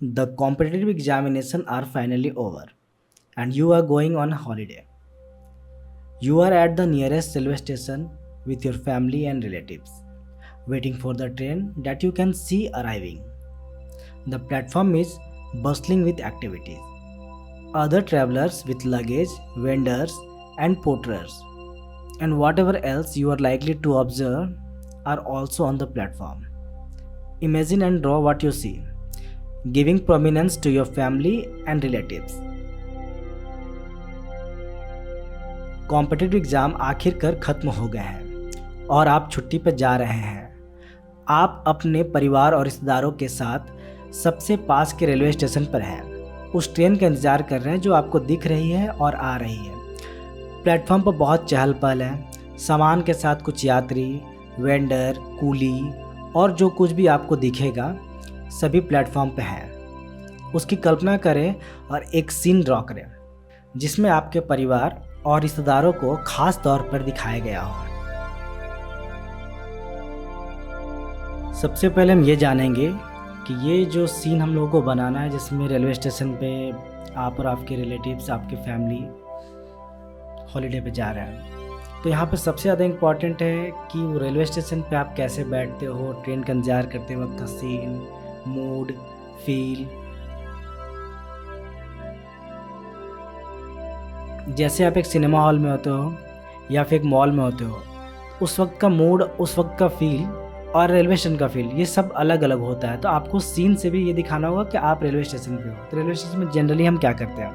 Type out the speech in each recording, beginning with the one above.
The competitive examinations are finally over, and you are going on holiday. You are at the nearest railway station with your family and relatives, waiting for the train that you can see arriving. The platform is bustling with activities. Other travelers with luggage, vendors, and porters, and whatever else you are likely to observe are also on the platform. Imagine and draw what you see, giving prominence to your family and relatives. Competitive exam आखिरकार ख़त्म हो गए हैं और आप छुट्टी पर जा रहे हैं। आप अपने परिवार और रिश्तेदारों के साथ सबसे पास के रेलवे स्टेशन पर हैं। उस ट्रेन का इंतज़ार कर रहे हैं जो आपको दिख रही है और आ रही है। प्लेटफॉर्म पर बहुत चहल पहल है। सामान के साथ कुछ यात्री, वेंडर, कूली और जो कुछ भी आपको दिखेगा सभी प्लेटफॉर्म पर हैं। उसकी कल्पना करें और एक सीन ड्रॉ करें जिसमें आपके परिवार और रिश्तेदारों को खास तौर पर दिखाया गया हो। सबसे पहले हम ये जानेंगे कि ये जो सीन हम लोगों को बनाना है जिसमें रेलवे स्टेशन पे आप और आपके रिलेटिव्स, आपकी फैमिली हॉलीडे पे जा रहे हैं। तो यहाँ पे सबसे ज़्यादा इम्पॉर्टेंट है कि वो रेलवे स्टेशन पे आप कैसे बैठते हो, ट्रेन का इंतज़ार करते वक्त का सीन, मूड, फील। जैसे आप एक सिनेमा हॉल में होते हो या फिर एक मॉल में होते हो, उस वक्त का मूड, उस वक्त का फील और रेलवे स्टेशन का फील ये सब अलग अलग होता है। तो आपको सीन से भी ये दिखाना होगा कि आप रेलवे स्टेशन पे हो। तो रेलवे स्टेशन में जनरली हम क्या करते हैं,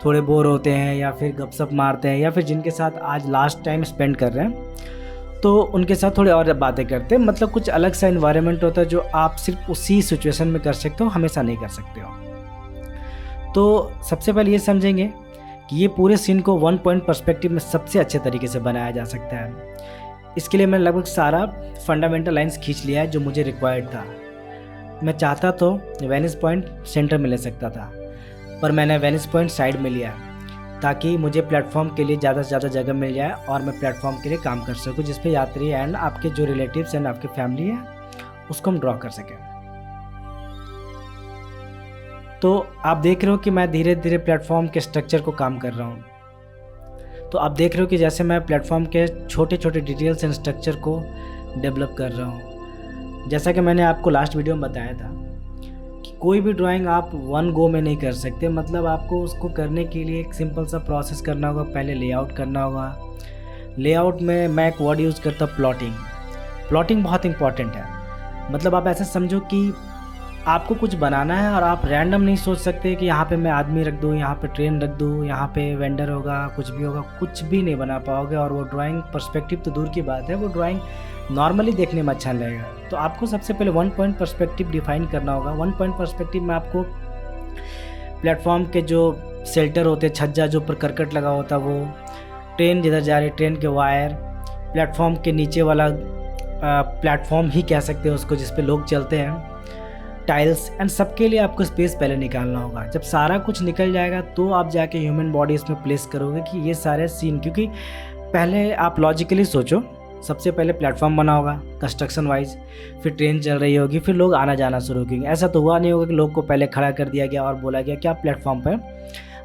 थोड़े बोर होते हैं या फिर गपशप मारते हैं या फिर जिनके साथ आज लास्ट टाइम स्पेंड कर रहे हैं तो उनके साथ थोड़ी और बातें करते हैं। मतलब कुछ अलग सा इन्वायरमेंट होता है जो आप सिर्फ उसी सिचुएशन में कर सकते हो, हमेशा नहीं कर सकते हो। तो सबसे पहले ये समझेंगे कि ये पूरे सीन को वन पॉइंट पर्सपेक्टिव में सबसे अच्छे तरीके से बनाया जा सकता है। इसके लिए मैंने लगभग सारा फंडामेंटल लाइंस खींच लिया है जो मुझे रिक्वायर्ड था। मैं चाहता तो वेनिस पॉइंट सेंटर में ले सकता था, पर मैंने वेनिस पॉइंट साइड में लिया ताकि मुझे प्लेटफॉर्म के लिए ज़्यादा से ज़्यादा जगह मिल जाए और मैं प्लेटफॉर्म के लिए काम कर सकूं जिस पे यात्री एंड आपके जो रिलेटिव्स एंड आपकी फैमिली है उसको हम ड्रॉ कर सकें। तो आप देख रहे हो कि मैं धीरे धीरे प्लेटफॉर्म के स्ट्रक्चर को काम कर रहा हूँ। तो आप देख रहे हो कि जैसे मैं प्लेटफॉर्म के छोटे छोटे डिटेल्स एंड स्ट्रक्चर को डेवलप कर रहा हूँ। जैसा कि मैंने आपको लास्ट वीडियो में बताया था कि कोई भी ड्राइंग आप वन गो में नहीं कर सकते। मतलब आपको उसको करने के लिए एक सिंपल सा प्रोसेस करना होगा। पहले लेआउट करना होगा। लेआउट में मैं एक वर्ड यूज़ करता हूँ, प्लॉटिंग। प्लॉटिंग बहुत इंपॉर्टेंट है। मतलब आप ऐसा समझो कि आपको कुछ बनाना है और आप रैंडम नहीं सोच सकते कि यहाँ पे मैं आदमी रख दूँ, यहाँ पे ट्रेन रख दूँ, यहाँ पे वेंडर होगा, कुछ भी होगा। कुछ भी नहीं बना पाओगे और वो ड्राइंग पर्सपेक्टिव तो दूर की बात है, वो ड्राइंग नॉर्मली देखने में अच्छा लगेगा। तो आपको सबसे पहले वन पॉइंट पर्सपेक्टिव डिफाइन करना होगा। वन पॉइंट पर्सपेक्टिव में आपको प्लेटफॉर्म के जो शेल्टर होते हैं, छज्जा जो ऊपर करकट लगा होता है वो, ट्रेन जिधर जा रही है ट्रेन के वायर, प्लेटफॉर्म के नीचे वाला प्लेटफॉर्म ही कह सकते हैं उसको जिस पे लोग चलते हैं, टाइल्स एंड सबके लिए आपको स्पेस पहले निकालना होगा। जब सारा कुछ निकल जाएगा तो आप जाके ह्यूमन बॉडी इसमें प्लेस करोगे कि ये सारे सीन। क्योंकि पहले आप लॉजिकली सोचो, सबसे पहले प्लेटफॉर्म बना होगा कंस्ट्रक्शन वाइज, फिर ट्रेन चल रही होगी, फिर लोग आना जाना शुरू करेंगे। ऐसा तो हुआ नहीं होगा कि लोग को पहले खड़ा कर दिया गया और बोला गया कि आप प्लेटफॉर्म पर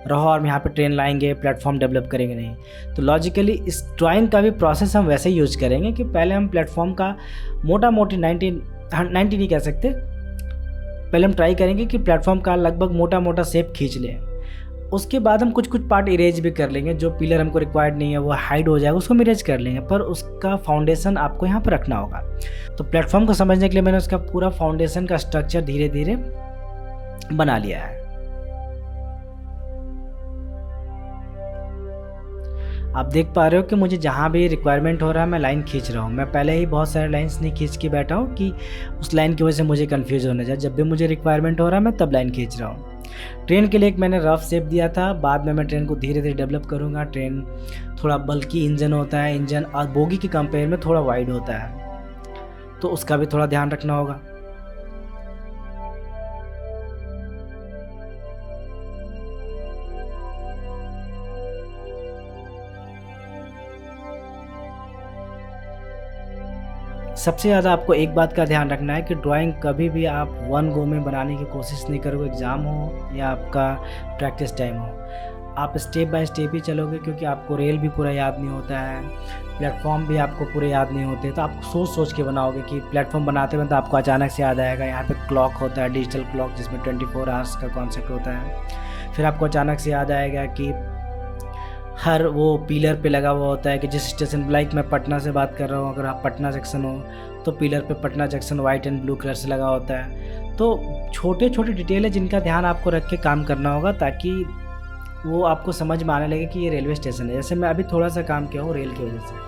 रहो और यहाँ पे ट्रेन लाएंगे, प्लेटफॉर्म डेवलप करेंगे। नहीं, तो लॉजिकली इस ड्राइंग का भी प्रोसेस हम वैसे ही यूज करेंगे कि पहले हम प्लेटफॉर्म का मोटा मोटी 90 नहीं कह सकते, पहले हम ट्राई करेंगे कि प्लेटफॉर्म का लगभग मोटा मोटा शेप खींच लें। उसके बाद हम कुछ कुछ पार्ट इरेज भी कर लेंगे। जो पिलर हमको रिक्वायर्ड नहीं है वो हाइड हो जाएगा, उसको हम इरेज कर लेंगे, पर उसका फाउंडेशन आपको यहाँ पर रखना होगा। तो प्लेटफॉर्म को समझने के लिए मैंने उसका पूरा फाउंडेशन का स्ट्रक्चर धीरे धीरे बना लिया है। आप देख पा रहे हो कि मुझे जहाँ भी रिक्वायरमेंट हो रहा है मैं लाइन खींच रहा हूँ। मैं पहले ही बहुत सारे लाइन्स नहीं खींच के बैठा हूँ कि उस लाइन की वजह से मुझे कन्फ्यूज होना चाहिए। जब भी मुझे रिक्वायरमेंट हो रहा है मैं तब लाइन खींच रहा हूँ। ट्रेन के लिए एक मैंने रफ शेप दिया था, बाद में मैं ट्रेन को धीरे धीरे डेवलप करूँगा। ट्रेन थोड़ा बल्कि इंजन होता है, इंजन और बोगी के कंपेयर में थोड़ा वाइड होता है, तो उसका भी थोड़ा ध्यान रखना होगा। सबसे ज़्यादा आपको एक बात का ध्यान रखना है कि ड्राइंग कभी भी आप वन गो में बनाने की कोशिश नहीं करोगे, एग्ज़ाम हो या आपका प्रैक्टिस टाइम हो। आप स्टेप बाय स्टेप ही चलोगे, क्योंकि आपको रेल भी पूरा याद नहीं होता है, प्लेटफॉर्म भी आपको पूरे याद नहीं होते। तो आप सोच सोच के बनाओगे कि प्लेटफॉर्म बनाते वक्त आपको अचानक से याद आएगा यहाँ पे क्लॉक होता है, डिजिटल क्लॉक, जिसमें 24 आवर्स का कॉन्सेप्ट होता है। फिर आपको अचानक से याद आएगा कि हर वो पिलर पे लगा हुआ होता है कि जिस स्टेशन, लाइक मैं पटना से बात कर रहा हूँ, अगर आप पटना जंक्शन हो तो पिलर पे Patna junction white and blue colour से लगा होता है। तो छोटे छोटे डिटेल है जिनका ध्यान आपको रख के काम करना होगा, ताकि वो आपको समझ में आने लगे कि ये रेलवे स्टेशन है। जैसे मैं अभी थोड़ा सा काम किया हूँ रेल की वजह से।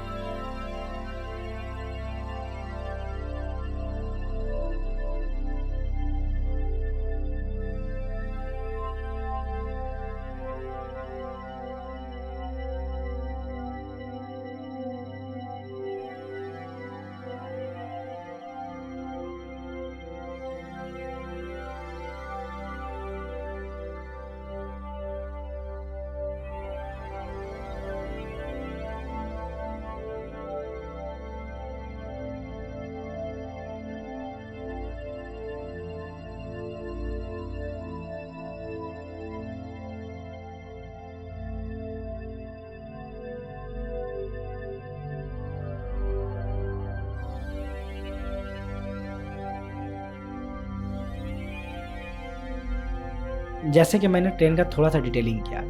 जैसे कि मैंने ट्रेन का थोड़ा सा डिटेलिंग किया,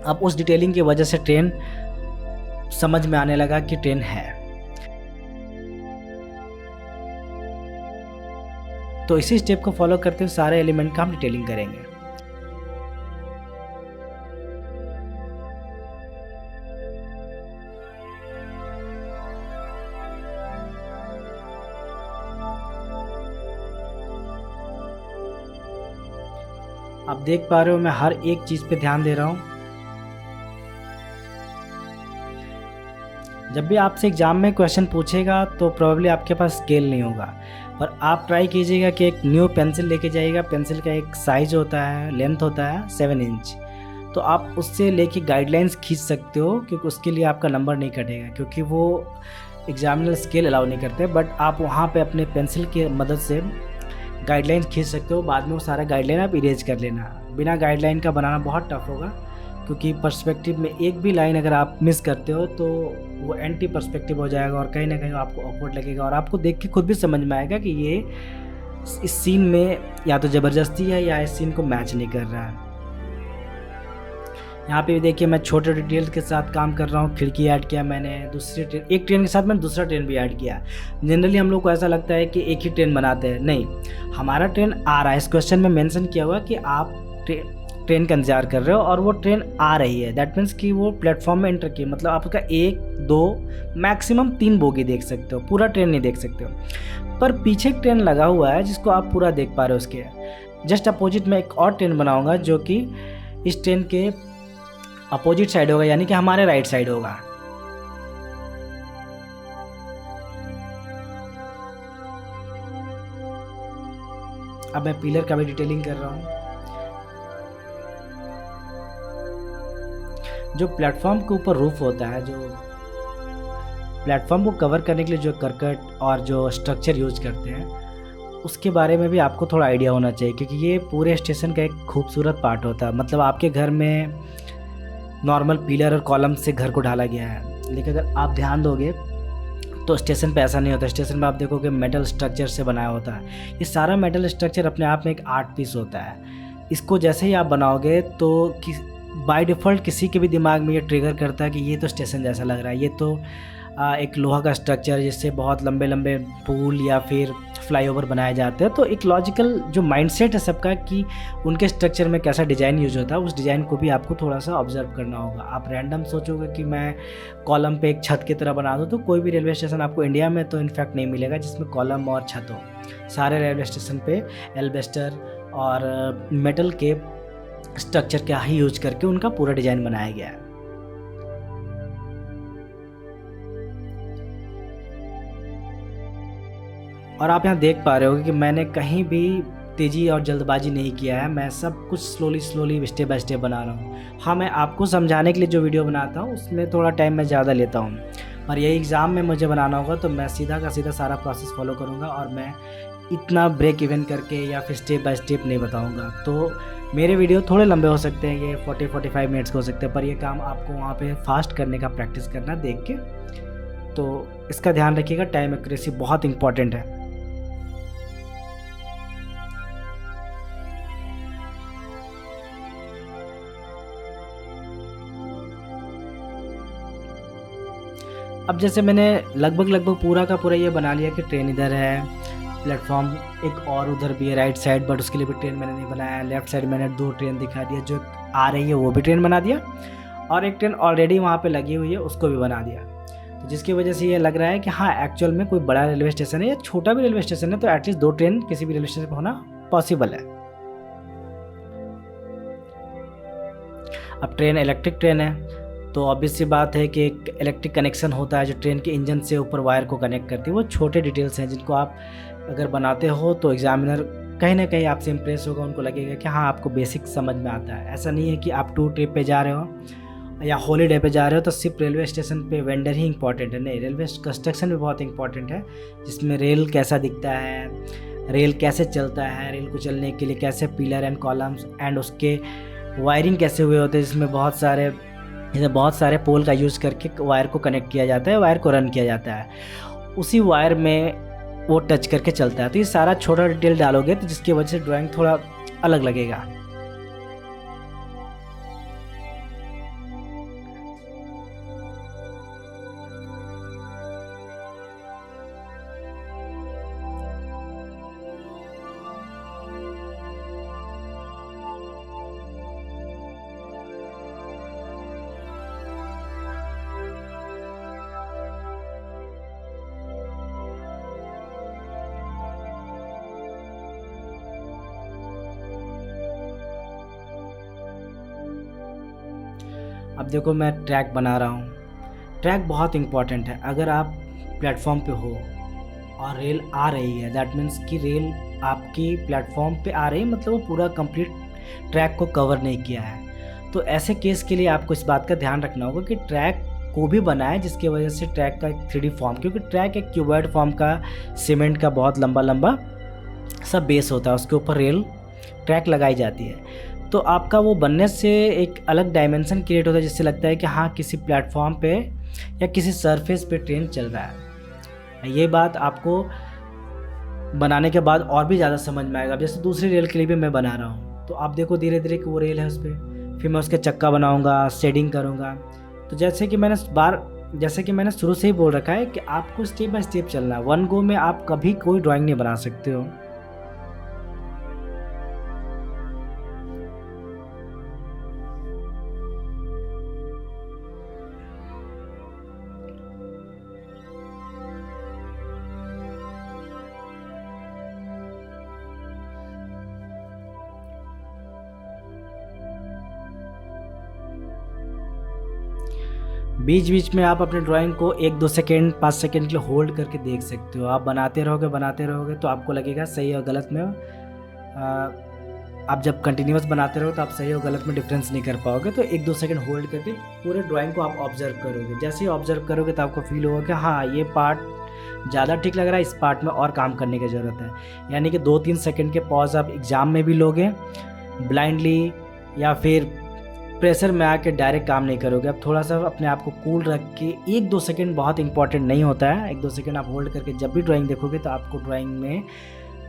अब उस डिटेलिंग की वजह से ट्रेन समझ में आने लगा कि ट्रेन है। तो इसी स्टेप को फॉलो करते हुए सारे एलिमेंट का हम डिटेलिंग करेंगे। आप देख पा रहे हो मैं हर एक चीज़ पे ध्यान दे रहा हूँ। जब भी आपसे एग्ज़ाम में क्वेश्चन पूछेगा तो प्रोबेबली आपके पास स्केल नहीं होगा, पर आप ट्राई कीजिएगा कि एक न्यू पेंसिल लेके जाइएगा। पेंसिल का एक साइज़ होता है, लेंथ होता है 7 इंच, तो आप उससे लेके गाइडलाइंस खींच सकते हो, क्योंकि उसके लिए आपका नंबर नहीं कटेगा, क्योंकि वो एग्जामिनर स्केल अलाउ नहीं करते। बट आप वहाँ पे अपने पेंसिल की मदद से गाइडलाइंस खींच सकते हो। बाद में वो सारा गाइडलाइन आप इरेज कर लेना। बिना गाइडलाइन का बनाना बहुत टफ होगा, क्योंकि पर्सपेक्टिव में एक भी लाइन अगर आप मिस करते हो तो वो एंटी पर्सपेक्टिव हो जाएगा, और कहीं ना कहीं आपको ऑकवर्ड लगेगा, और आपको देख के खुद भी समझ में आएगा कि ये इस सीन में या तो ज़बरदस्ती है या इस सीन को मैच नहीं कर रहा है। यहाँ पे भी देखिए मैं छोटे डिटेल के साथ काम कर रहा हूँ। खिड़की ऐड किया मैंने, दूसरी ट्रेन, एक ट्रेन के साथ मैंने दूसरा ट्रेन भी ऐड किया। जनरली हम लोग को ऐसा लगता है कि एक ही ट्रेन बनाते हैं, नहीं, हमारा ट्रेन आ रहा है। इस क्वेश्चन में मेंशन किया हुआ कि आप ट्रेन का इंतजार कर रहे हो और वो ट्रेन आ रही है। दैट मीन्स कि वो प्लेटफॉर्म में एंटर की, मतलब आप उसका 1, 2 मैक्सिमम 3 बोगी देख सकते हो, पूरा ट्रेन नहीं देख सकते हो। पर पीछे एक ट्रेन लगा हुआ है जिसको आप पूरा देख पा रहे हो। उसके जस्ट अपोजिट में एक और ट्रेन बनाऊंगा जो कि इस ट्रेन के अपोजिट साइड होगा, यानी कि हमारे राइट साइड होगा। अब मैं पिलर का भी डिटेलिंग कर रहा हूँ। जो प्लेटफॉर्म के ऊपर रूफ होता है, जो प्लेटफॉर्म को कवर करने के लिए जो करकट और जो स्ट्रक्चर यूज करते हैं, उसके बारे में भी आपको थोड़ा आइडिया होना चाहिए, क्योंकि ये पूरे स्टेशन का एक खूबसूरत पार्ट होता है। मतलब आपके घर में नॉर्मल पिलर और कॉलम से घर को ढाला गया है, लेकिन अगर आप ध्यान दोगे तो स्टेशन पे ऐसा नहीं होता। स्टेशन में आप देखोगे मेटल स्ट्रक्चर से बनाया होता है। ये सारा मेटल स्ट्रक्चर अपने आप में एक आर्ट पीस होता है। इसको जैसे ही आप बनाओगे तो बाय डिफ़ॉल्ट किसी के भी दिमाग में ये ट्रिगर करता है कि ये तो स्टेशन जैसा लग रहा है, ये तो एक लोहा का स्ट्रक्चर जिससे बहुत लंबे लंबे पुल या फिर फ्लाईओवर बनाए जाते हैं। तो एक लॉजिकल जो माइंडसेट है सबका कि उनके स्ट्रक्चर में कैसा डिज़ाइन यूज होता है, उस डिज़ाइन को भी आपको थोड़ा सा ऑब्जर्व करना होगा। आप रैंडम सोचोगे कि मैं कॉलम पे एक छत की तरह बना दूँ, तो कोई भी रेलवे स्टेशन आपको इंडिया में तो इनफैक्ट नहीं मिलेगा जिसमें कॉलम और छत हो। सारे रेलवे स्टेशन पे एल्बेस्टर और मेटल के स्ट्रक्चर का ही यूज करके उनका पूरा डिज़ाइन बनाया गया है। और आप यहाँ देख पा रहे हो कि मैंने कहीं भी तेज़ी और जल्दबाजी नहीं किया है। मैं सब कुछ स्लोली स्टेप बाय स्टेप बना रहा हूँ। हाँ, मैं आपको समझाने के लिए जो वीडियो बनाता हूँ उसमें थोड़ा टाइम मैं ज़्यादा लेता हूँ, पर यही एग्ज़ाम में मुझे बनाना होगा तो मैं सीधा का सीधा सारा प्रोसेस फॉलो करूँगा और मैं इतना ब्रेक इवन करके या फिर स्टेप बाय स्टेप नहीं बताऊँगा। तो मेरे वीडियो थोड़े लंबे हो सकते हैं, ये 40-45 मिनट्स के हो सकते हैं, पर ये काम आपको वहाँ पे फास्ट करने का प्रैक्टिस करना देख के। तो इसका ध्यान रखिएगा, टाइम एक्यूरेसी बहुत इंपॉर्टेंट है। अब जैसे मैंने लगभग पूरा का पूरा ये बना लिया कि ट्रेन इधर है, प्लेटफॉर्म एक और उधर भी है राइट साइड, बट उसके लिए भी ट्रेन मैंने नहीं बनाया। लेफ्ट साइड मैंने 2 ट्रेन दिखा दिया, जो आ रही है वो भी ट्रेन बना दिया, और एक ट्रेन ऑलरेडी वहाँ पे लगी हुई है उसको भी बना दिया। तो जिसकी वजह से ये लग रहा है कि हाँ एक्चुअल में कोई बड़ा रेलवे स्टेशन है या छोटा भी रेलवे स्टेशन है तो एटलीस्ट 2 ट्रेन किसी भी रेलवे स्टेशन पर होना पॉसिबल है। अब ट्रेन इलेक्ट्रिक ट्रेन है तो ऑब्वियस सी बात है कि एक इलेक्ट्रिक कनेक्शन होता है जो ट्रेन के इंजन से ऊपर वायर को कनेक्ट करती है। वो छोटे डिटेल्स हैं जिनको आप अगर बनाते हो तो एग्जामिनर कहीं ना कहीं आपसे इम्प्रेस होगा, उनको लगेगा कि हाँ आपको बेसिक समझ में आता है। ऐसा नहीं है कि आप टूर ट्रिप पे जा रहे हो या हॉलीडे पे जा रहे हो तो सिर्फ रेलवे स्टेशन पे वेंडर ही इंपॉर्टेंट है, नहीं, रेलवे कंस्ट्रक्शन भी बहुत इंपॉर्टेंट है, जिसमें रेल कैसा दिखता है, रेल कैसे चलता है, रेल को चलने के लिए कैसे पिलर एंड कॉलम्स एंड उसके वायरिंग कैसे हुए होते हैं, जिसमें बहुत सारे पोल का यूज़ करके वायर को कनेक्ट किया जाता है, वायर को रन किया जाता है, उसी वायर में वो टच करके चलता है। तो ये सारा छोटा डिटेल डालोगे तो जिसकी वजह से ड्राइंग थोड़ा अलग लगेगा। अब देखो मैं ट्रैक बना रहा हूँ। ट्रैक बहुत इंपॉर्टेंट है। अगर आप प्लेटफॉर्म पे हो और रेल आ रही है, दैट मीन्स कि रेल आपकी प्लेटफॉर्म पे आ रही है, मतलब वो पूरा कंप्लीट ट्रैक को कवर नहीं किया है। तो ऐसे केस के लिए आपको इस बात का ध्यान रखना होगा कि ट्रैक को भी बनाए जिसकी वजह से ट्रैक का एक 3D फॉर्म, क्योंकि ट्रैक एक क्यूबॉइड फॉर्म का सीमेंट का बहुत लंबा सब बेस होता है, उसके ऊपर रेल ट्रैक लगाई जाती है। तो आपका वो बनने से एक अलग डायमेंशन क्रिएट होता है जिससे लगता है कि हाँ किसी प्लेटफॉर्म पे या किसी सरफेस पे ट्रेन चल रहा है। ये बात आपको बनाने के बाद और भी ज़्यादा समझ में आएगा। जैसे दूसरी रेल के लिए भी मैं बना रहा हूँ तो आप देखो धीरे धीरे कि वो रेल है उस पर, फिर मैं उसके चक्का बनाऊँगा, शेडिंग करूँगा। तो जैसे कि मैंने शुरू से ही बोल रखा है कि आपको स्टेप बाय स्टेप चलना है। वन गो में आप कभी कोई ड्राइंग नहीं बना सकते हो। बीच बीच में आप अपने ड्राइंग को 1-2 सेकेंड 5 सेकेंड के लिए होल्ड करके देख सकते हो। आप बनाते रहोगे तो आपको लगेगा सही और गलत में आप जब कंटिन्यूस बनाते रहो तो आप सही और गलत में डिफरेंस नहीं कर पाओगे। तो 1-2 सेकेंड होल्ड करके पूरे ड्राइंग को आप ऑब्जर्व करोगे। जैसे ही ऑब्जर्व करोगे तो आपको फील होगा कि हाँ ये पार्ट ज़्यादा ठीक लग रहा है, इस पार्ट में और काम करने की ज़रूरत है। यानी कि 2-3 सेकेंड के पॉज आप एग्ज़ाम में भी लोगे ब्लाइंडली या फिर प्रेशर में आके डायरेक्ट काम नहीं करोगे। अब थोड़ा सा अपने आप को कूल रख के 1-2 सेकेंड बहुत इंपॉर्टेंट नहीं होता है, 1-2 सेकेंड आप होल्ड करके जब भी ड्राइंग देखोगे तो आपको ड्राइंग में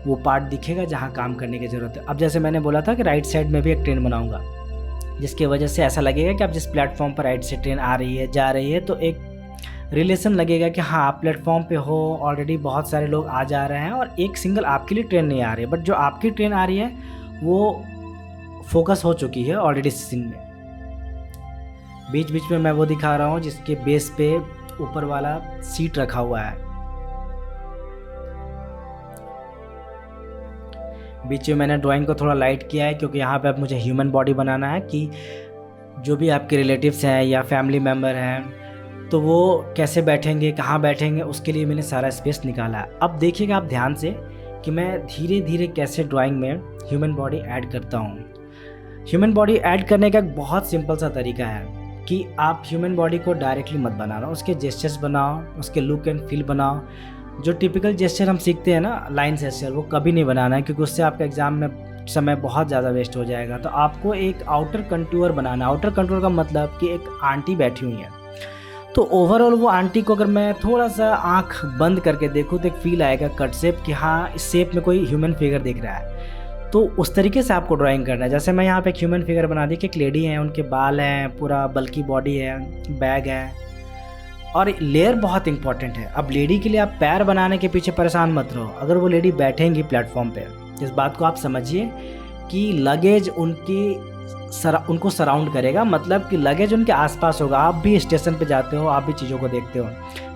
वो पार्ट दिखेगा जहाँ काम करने की ज़रूरत है। अब जैसे मैंने बोला था कि राइट साइड में भी एक ट्रेन बनाऊँगा जिसकी वजह से ऐसा लगेगा कि आप जिस प्लेटफॉर्म पर राइट से ट्रेन आ रही है जा रही है तो एक रिलेशन लगेगा कि हाँ आप प्लेटफॉर्म पे हो, ऑलरेडी बहुत सारे लोग आ जा रहे हैं और एक सिंगल आपके लिए ट्रेन नहीं आ रही है, बट जो आपकी ट्रेन आ रही है वो फोकस हो चुकी है ऑलरेडी सीन में। बीच बीच में मैं वो दिखा रहा हूँ जिसके बेस पे ऊपर वाला सीट रखा हुआ है। बीच में मैंने ड्राइंग को थोड़ा लाइट किया है क्योंकि यहाँ पे अब मुझे ह्यूमन बॉडी बनाना है कि जो भी आपके रिलेटिव्स हैं या फैमिली मेम्बर हैं तो वो कैसे बैठेंगे, कहाँ बैठेंगे, उसके लिए मैंने सारा स्पेस निकाला है। अब देखिएगा आप ध्यान से कि मैं धीरे धीरे कैसे ड्राइंग में ह्यूमन बॉडी ऐड करता हूँ। ह्यूमन बॉडी ऐड करने का एक बहुत सिंपल सा तरीका है। कि आप ह्यूमन बॉडी को डायरेक्टली मत बनाना, उसके जेस्चर्स बनाओ, उसके लुक एंड फील बनाओ। जो टिपिकल जेस्चर हम सीखते हैं ना, लाइन जेस्चर, वो कभी नहीं बनाना है, क्योंकि उससे आपका एग्ज़ाम में समय बहुत ज़्यादा वेस्ट हो जाएगा। तो आपको एक आउटर कंटूर बनाना है। आउटर कंटूर का मतलब कि एक आंटी बैठी हुई है, तो ओवरऑल वो आंटी को अगर मैं थोड़ा सा आँख बंद करके देखूँ तो एक फील आएगा कट शेप कि हाँ, इस शेप में कोई ह्यूमन फिगर दिख रहा है। तो उस तरीके से आपको ड्राइंग करना है। जैसे मैं यहाँ पे एक ह्यूमन फिगर बना दी कि एक लेडी है, उनके बाल हैं, पूरा बल्की बॉडी है, बैग है, और लेयर बहुत इंपॉर्टेंट है। अब लेडी के लिए आप पैर बनाने के पीछे परेशान मत रहो। अगर वो लेडी बैठेंगी प्लेटफॉर्म पे, इस बात को आप समझिए कि लगेज उनको सराउंड करेगा, मतलब कि लगेज उनके आसपास होगा। आप भी स्टेशन पे जाते हो, आप भी चीज़ों को देखते हो।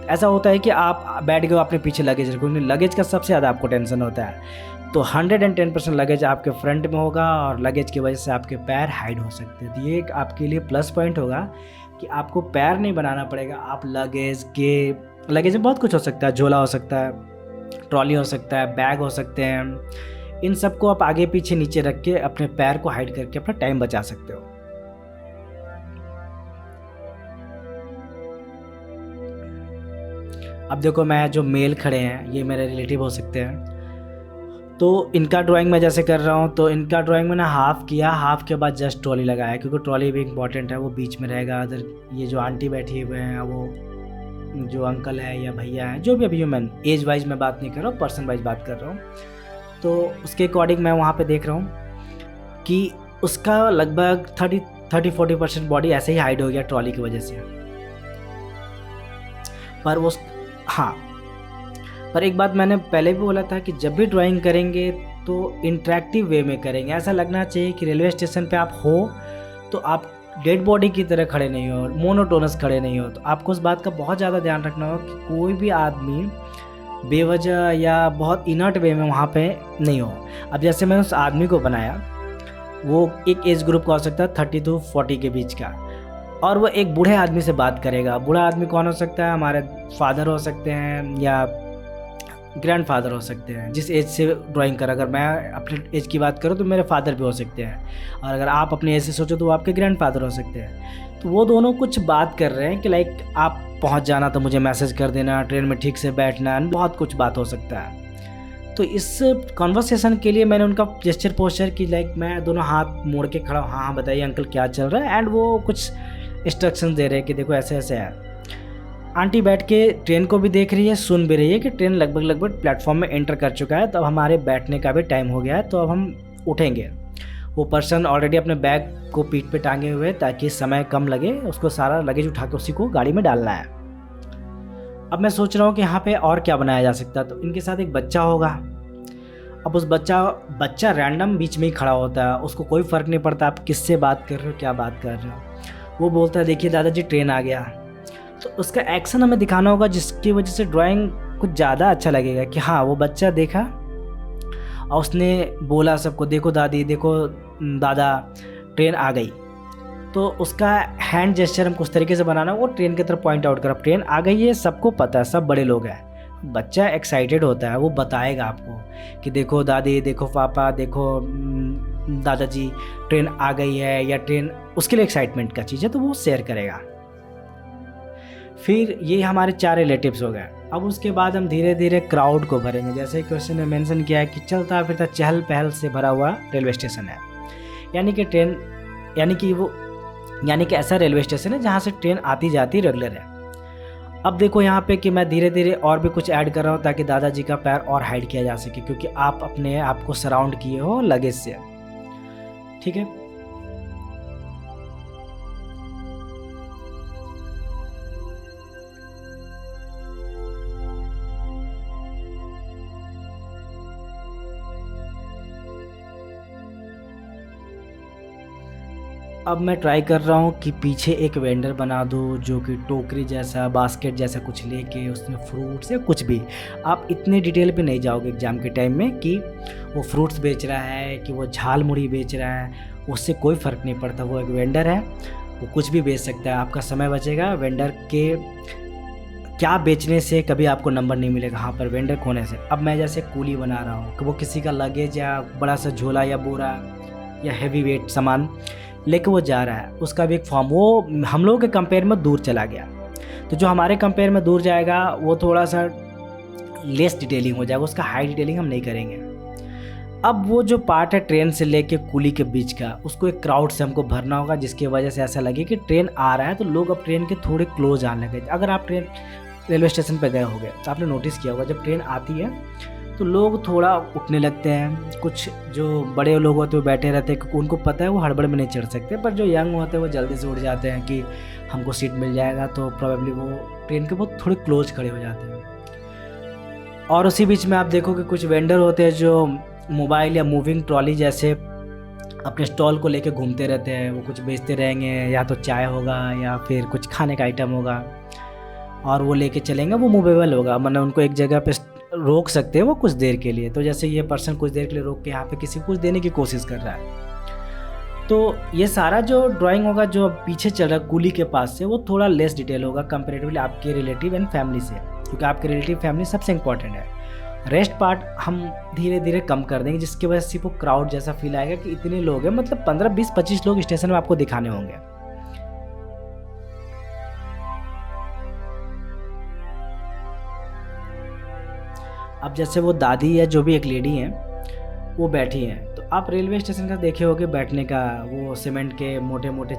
ऐसा होता है कि आप बैठ गए, अपने पीछे लगेज रखो, लगेज का सबसे ज़्यादा आपको टेंशन होता है। तो 110% लगेज आपके फ्रंट में होगा, और लगेज की वजह से आपके पैर हाइड हो सकते हैं। तो ये एक आपके लिए प्लस पॉइंट होगा कि आपको पैर नहीं बनाना पड़ेगा। आप लगेज में बहुत कुछ हो सकता है, झोला हो सकता है, ट्रॉली हो सकता है, बैग हो सकते हैं। इन सबको आप आगे पीछे नीचे रख के अपने पैर को हाइड करके अपना टाइम बचा सकते हो। अब देखो, मैं जो मेल खड़े हैं ये मेरे रिलेटिव हो सकते हैं। तो इनका ड्राइंग मैं जैसे कर रहा हूँ, तो इनका ड्राइंग मैंने हाफ़ किया, हाफ़ के बाद जस्ट ट्रॉली लगाया, क्योंकि ट्रॉली भी इंपॉर्टेंट है, वो बीच में रहेगा। अदर ये जो आंटी बैठी हुए हैं, वो जो अंकल है या भैया है, जो भी अभी ह्यूमन, एज वाइज मैं बात नहीं कर रहा हूँ, पर्सन वाइज बात कर रहा हूँ। तो उसके अकॉर्डिंग मैं वहाँ पे देख रहा हूँ कि उसका लगभग 30-40% बॉडी ऐसे ही हाइड हो गया ट्रॉली की वजह से। पर वो हाँ, पर एक बात मैंने पहले भी बोला था कि जब भी ड्राइंग करेंगे तो इंटरेक्टिव वे में करेंगे। ऐसा लगना चाहिए कि रेलवे स्टेशन पे आप हो तो आप डेड बॉडी की तरह खड़े नहीं हो, मोनोटोनस खड़े नहीं हो। तो आपको उस बात का बहुत ज़्यादा ध्यान रखना होगा कि कोई भी आदमी बेवजह या बहुत इनर्ट वे में वहाँ पे नहीं हो। अब जैसे मैंने उस आदमी को बनाया, वो एक एज ग्रुप का हो सकता है 30 to 40 के बीच का, और वो एक बूढ़े आदमी से बात करेगा। बूढ़ा आदमी कौन हो सकता है? हमारे फादर हो सकते हैं या ग्रैंड फादर हो सकते हैं, जिस एज से ड्राइंग कर। अगर मैं अपने एज की बात करूँ तो मेरे फादर भी हो सकते हैं, और अगर आप अपने एज से सोचो तो वो आपके ग्रैंड फादर हो सकते हैं। तो वो दोनों कुछ बात कर रहे हैं कि लाइक आप पहुंच जाना तो मुझे मैसेज कर देना, ट्रेन में ठीक से बैठना, बहुत कुछ बात हो सकता है। तो इस कॉन्वर्सेशन के लिए मैंने उनका जेस्चर पोस्चर की, लाइक मैं दोनों हाथ मोड़ के खड़ा हूँ, हाँ बताइए अंकल क्या चल रहा है, एंड वो कुछ इंस्ट्रक्शन दे रहे हैं कि देखो ऐसे ऐसे है। आंटी बैठ के ट्रेन को भी देख रही है, सुन भी रही है कि ट्रेन लगभग प्लेटफॉर्म में एंटर कर चुका है, तो अब हमारे बैठने का भी टाइम हो गया है, तो अब हम उठेंगे। वो पर्सन ऑलरेडी अपने बैग को पीठ पे टांगे हुए ताकि समय कम लगे, उसको सारा लगेज उठा के उसी को गाड़ी में डालना है। अब मैं सोच रहा हूँ कि यहाँ पे और क्या बनाया जा सकता है। तो इनके साथ एक बच्चा होगा। अब उस बच्चा रैंडम बीच में ही खड़ा होता है, उसको कोई फ़र्क नहीं पड़ता आप किससे बात कर रहे हो, क्या बात कर रहे हो। वो बोलता है देखिए दादाजी ट्रेन आ गया। तो उसका एक्शन हमें दिखाना होगा, जिसकी वजह से ड्राइंग कुछ ज़्यादा अच्छा लगेगा कि हाँ वो बच्चा देखा और उसने बोला सबको, देखो दादी, देखो दादा, ट्रेन आ गई। तो उसका हैंड जेस्चर हमको उस तरीके से बनाना, वो ट्रेन की तरफ पॉइंट आउट कर, ट्रेन आ गई है, सबको पता है, सब बड़े लोग हैं। बच्चा एक्साइटेड होता है, वो बताएगा आपको कि देखो दादी, देखो पापा, देखो दादाजी, ट्रेन आ गई है, या ट्रेन उसके लिए एक्साइटमेंट का चीज़ है, तो वो शेयर करेगा। फिर ये हमारे 4 रिलेटिव्स हो गए। अब उसके बाद हम धीरे धीरे क्राउड को भरेंगे। जैसे क्वेश्चन में मेंशन किया है कि चलता फिरता चहल पहल से भरा हुआ रेलवे स्टेशन है, यानी कि ऐसा रेलवे स्टेशन है जहाँ से ट्रेन आती जाती रेगुलर है। अब देखो यहाँ पे कि मैं धीरे धीरे और भी कुछ ऐड कर रहा हूँ ताकि दादाजी का पैर और हाइड किया जा सके, क्योंकि आप अपने आप को सराउंड किए हो लगेज से। ठीक है, अब मैं ट्राई कर रहा हूँ कि पीछे एक वेंडर बना दूँ जो कि टोकरी जैसा, बास्केट जैसा कुछ लेके उसमें फ्रूट्स या कुछ भी। आप इतने डिटेल पे नहीं जाओगे एग्ज़ाम के टाइम में कि वो फ्रूट्स बेच रहा है कि वो झाल मुड़ी बेच रहा है, उससे कोई फ़र्क नहीं पड़ता। वो एक वेंडर है, वो कुछ भी बेच सकता है, आपका समय बचेगा। वेंडर के क्या बेचने से कभी आपको नंबर नहीं मिलेगा, हाँ, पर वेंडर खोने से। अब मैं जैसे कूली बना रहा हूँ कि वो किसी का लगेज या बड़ा सा झोला या बोरा या हैवी वेट सामान लेके वो जा रहा है, उसका भी एक फॉर्म वो हम लोगों के कंपेयर में दूर चला गया। तो जो हमारे कंपेयर में दूर जाएगा वो थोड़ा सा लेस डिटेलिंग हो जाएगा, उसका हाई डिटेलिंग हम नहीं करेंगे। अब वो जो पार्ट है ट्रेन से लेके कुली के बीच का, उसको एक क्राउड से हमको भरना होगा, जिसकी वजह से ऐसा लगे कि ट्रेन आ रहा है तो लोग अब ट्रेन के थोड़े क्लोज आने लगे। अगर आप रेलवे स्टेशन पर गए होंगे तो आपने नोटिस किया होगा, जब ट्रेन आती है तो लोग थोड़ा उठने लगते हैं। कुछ जो बड़े लोग होते हैं वो बैठे रहते हैं क्योंकि उनको पता है वो हड़बड़ में नहीं चढ़ सकते, पर जो यंग होते हैं वो जल्दी से उठ जाते हैं कि हमको सीट मिल जाएगा, तो प्रोबेबली वो ट्रेन के बहुत थोड़े क्लोज खड़े हो जाते हैं। और उसी बीच में आप देखो कि कुछ वेंडर होते हैं जो मोबाइल या मूविंग ट्रॉली जैसे अपने स्टॉल को लेके घूमते रहते हैं। वो कुछ बेचते रहेंगे, या तो चाय होगा या फिर कुछ खाने का आइटम होगा, और वो लेके चलेंगे। वो मूवेबल होगा, मतलब उनको एक जगह पे रोक सकते हैं वो कुछ देर के लिए। तो जैसे ये पर्सन कुछ देर के लिए रोक के यहाँ पे किसी को कुछ देने की कोशिश कर रहा है। तो ये सारा जो ड्राइंग होगा जो पीछे चल रहा है कुली के पास से, वो थोड़ा लेस डिटेल होगा कंपेरेटिवली आपके रिलेटिव एंड फैमिली से, क्योंकि आपके रिलेटिव फैमिली सबसे इंपॉर्टेंट है। रेस्ट पार्ट हम धीरे धीरे कम कर देंगे, जिसकी वजह से वो क्राउड जैसा फील आएगा कि इतने लोग हैं, मतलब 15, 20, 25 लोग स्टेशन में आपको दिखाने होंगे। अब जैसे वो दादी या जो भी एक लेडी हैं वो बैठी हैं, तो आप रेलवे स्टेशन का देखे होगे बैठने का, वो सीमेंट के मोटे मोटे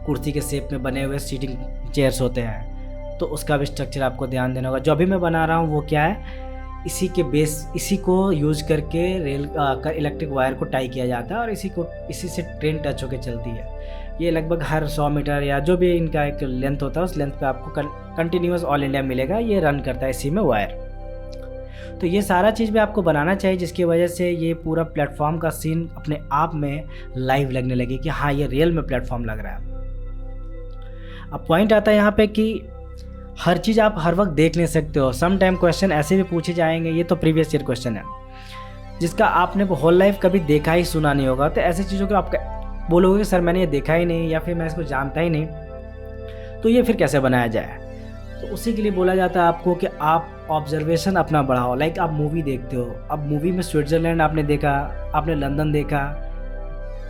कुर्सी के शेप में बने हुए सीटिंग चेयर्स होते हैं, तो उसका भी स्ट्रक्चर आपको ध्यान देना होगा। जो अभी मैं बना रहा हूँ वो क्या है, इसी के बेस, इसी को यूज करके रेल का इलेक्ट्रिक वायर को टाई किया जाता है और इसी से ट्रेन टच होकर चलती है। ये लगभग हर 100 मीटर या जो भी इनका एक लेंथ होता है उस लेंथ पे आपको कंटिन्यूस ऑल इंडिया मिलेगा, ये रन करता है इसी में वायर। तो ये सारा चीज़ भी आपको बनाना चाहिए, जिसकी वजह से ये पूरा प्लेटफॉर्म का सीन अपने आप में लाइव लगने लगे कि हाँ ये रियल में प्लेटफॉर्म लग रहा है। अब पॉइंट आता है यहाँ पे कि हर चीज़ आप हर वक्त देख नहीं सकते हो। सम टाइम क्वेश्चन ऐसे भी पूछे जाएंगे, ये तो प्रीवियस ईयर क्वेश्चन है, जिसका आपने होल लाइफ कभी देखा ही सुना नहीं होगा। तो ऐसी चीज़ों को आप बोलोगे कि सर मैंने ये देखा ही नहीं या फिर मैं इसको जानता ही नहीं, तो ये फिर कैसे बनाया जाए। तो उसी के लिए बोला जाता है आपको कि आप ऑब्जर्वेशन अपना बढ़ाओ। लाइक आप मूवी देखते हो, अब मूवी में स्विट्ज़रलैंड आपने देखा, आपने लंदन देखा,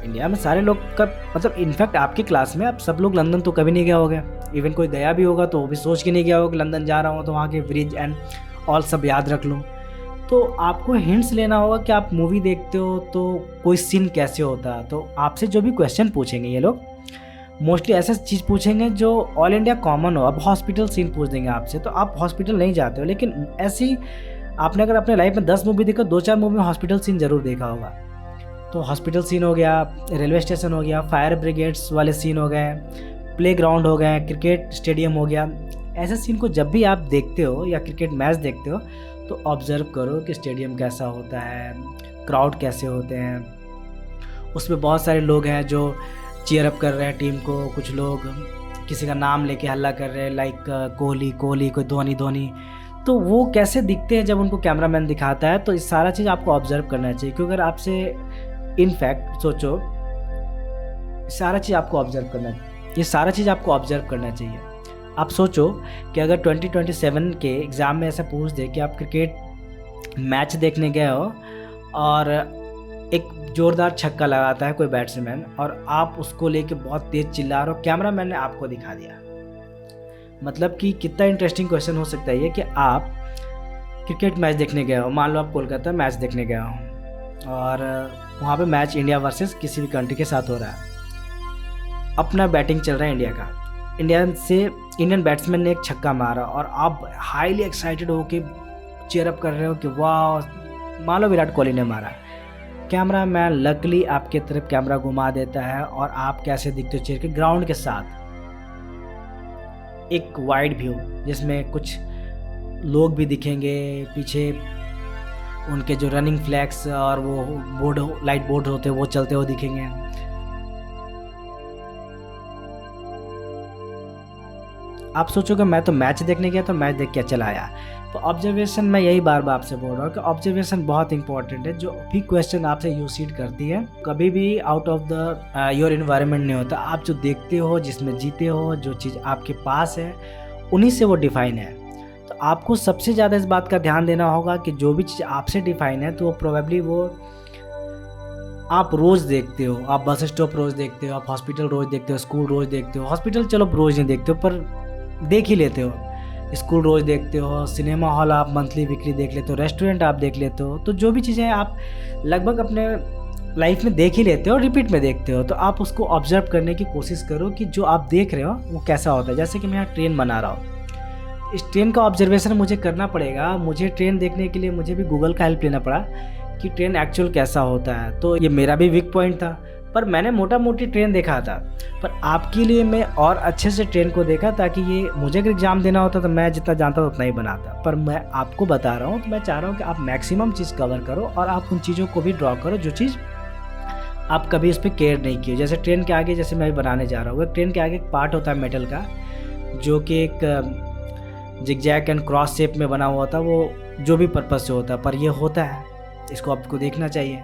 इंडिया में सारे लोग का मतलब इनफैक्ट आपकी क्लास में आप सब लोग लंदन तो कभी नहीं गया होगा, इवन कोई गया भी होगा तो वो भी सोच के नहीं गया होगा कि लंदन जा रहा हूँ तो वहाँ के ब्रिज एंड ऑल सब याद रख लूँ। तो आपको हिंट्स लेना होगा कि आप मूवी देखते हो तो कोई सीन कैसे होता है। तो आपसे जो भी क्वेश्चन पूछेंगे ये लोग मोस्टली ऐसा चीज़ पूछेंगे जो ऑल इंडिया कॉमन हो। अब हॉस्पिटल सीन पूछ देंगे आपसे, तो आप हॉस्पिटल नहीं जाते हो, लेकिन ऐसी आपने अगर अपने लाइफ में 10 मूवी देखा, 2-4 मूवी में हॉस्पिटल सीन ज़रूर देखा होगा। तो हॉस्पिटल सीन हो गया, रेलवे स्टेशन हो गया, फायर ब्रिगेड्स वाले सीन हो गए, प्ले ग्राउंड हो गए, क्रिकेट स्टेडियम हो गया। ऐसे सीन को जब भी आप देखते हो या क्रिकेट मैच देखते हो तो ऑब्ज़र्व करो कि स्टेडियम कैसा होता है, क्राउड कैसे होते हैं। उसमें बहुत सारे लोग हैं जो चीयर अप कर रहे हैं टीम को, कुछ लोग किसी का नाम लेके हल्ला कर रहे हैं, लाइक कोहली कोहली, कोई धोनी धोनी। तो वो कैसे दिखते हैं जब उनको कैमरामैन दिखाता है। तो इस सारा चीज़ आपको ऑब्ज़र्व करना चाहिए, क्योंकि अगर आपसे इनफैक्ट सोचो सारा चीज़ आपको ऑब्ज़र्व करना, ये सारा चीज़ आपको ऑब्ज़र्व करना चाहिए। आप सोचो कि अगर 2027 के एग्ज़ाम में ऐसा पूछ दे कि आप क्रिकेट मैच देखने गए हो और एक ज़ोरदार छक्का लगाता है कोई बैट्समैन और आप उसको लेके बहुत तेज़ चिल्ला रहे हो, कैमरामैन ने आपको दिखा दिया। मतलब कि कितना इंटरेस्टिंग क्वेश्चन हो सकता है ये कि आप क्रिकेट मैच देखने गए हो, मान लो आप कोलकाता मैच देखने गए हो और वहाँ पे मैच इंडिया वर्सेस किसी भी कंट्री के साथ हो रहा है। अपना बैटिंग चल रहा है इंडिया का, इंडियन बैट्समैन ने एक छक्का मारा और आप हाईली एक्साइटेड हो के चीयर अप कर रहे हो कि वाह, मान लो विराट कोहली ने मारा। कैमरा मैन लकली आपके तरफ कैमरा घुमा देता है और आप कैसे दिखते हो चेयर के ग्राउंड के साथ, एक वाइड व्यू जिसमें कुछ लोग भी दिखेंगे, पीछे उनके जो रनिंग फ्लैग्स और वो बोर्ड लाइट बोर्ड होते हैं वो चलते हुए दिखेंगे। आप सोचोगे मैं तो मैच देखने गया तो मैच देख के चला आया। तो ऑब्जर्वेशन मैं यही बार बार आपसे बोल रहा हूँ कि ऑब्जर्वेशन बहुत इंपॉर्टेंट है। जो भी क्वेश्चन आपसे यूसीड करती है कभी भी out of the your environment नहीं होता। आप जो देखते हो, जिसमें जीते हो, जो चीज़ आपके पास है उन्हीं से वो डिफाइन है। तो आपको सबसे ज़्यादा इस बात का ध्यान देना होगा कि जो भी चीज़ आपसे डिफाइन है तो वो प्रोबेबली वो आप रोज़ देखते हो, आप बस स्टॉप रोज़ देखते हो, आप हॉस्पिटल रोज़ देखते हो, स्कूल रोज़ देखते हो। हॉस्पिटल चलो रोज़ नहीं देखते हो पर देख ही लेते हो। स्कूल रोज़ देखते हो, सिनेमा हॉल आप मंथली वीकली देख लेते हो, रेस्टोरेंट आप देख लेते हो। तो जो भी चीज़ें आप लगभग अपने लाइफ में देख ही लेते हो, रिपीट में देखते हो। तो आप उसको ऑब्ज़र्व करने की कोशिश करो कि जो आप देख रहे हो वो कैसा होता है। जैसे कि मैं यहाँ ट्रेन बना रहा हूँ, इस ट्रेन का ऑब्जर्वेशन मुझे करना पड़ेगा। मुझे ट्रेन देखने के लिए मुझे भी गूगल का हेल्प लेना पड़ा कि ट्रेन एक्चुअल कैसा होता है। तो ये मेरा भी वीक पॉइंट था, पर मैंने मोटा-मोटी ट्रेन देखा था। पर आपके लिए मैं और अच्छे से ट्रेन को देखा, ताकि ये मुझे अगर एग्ज़ाम देना होता तो मैं जितना जानता था उतना ही बनाता। पर मैं आपको बता रहा हूँ, तो मैं चाह रहा हूँ कि आप मैक्सिमम चीज़ कवर करो और आप उन चीज़ों को भी ड्रॉ करो जो चीज़ आप कभी उस पे केयर नहीं किए। जैसे ट्रेन के आगे, जैसे मैं बनाने जा रहा हूँ, ट्रेन के आगे एक पार्ट होता है मेटल का, जो कि एक जिगजैग एंड क्रॉस शेप में बना हुआ था। वो जो भी पर्पज़ से होता है, पर ये होता है, इसको आपको देखना चाहिए।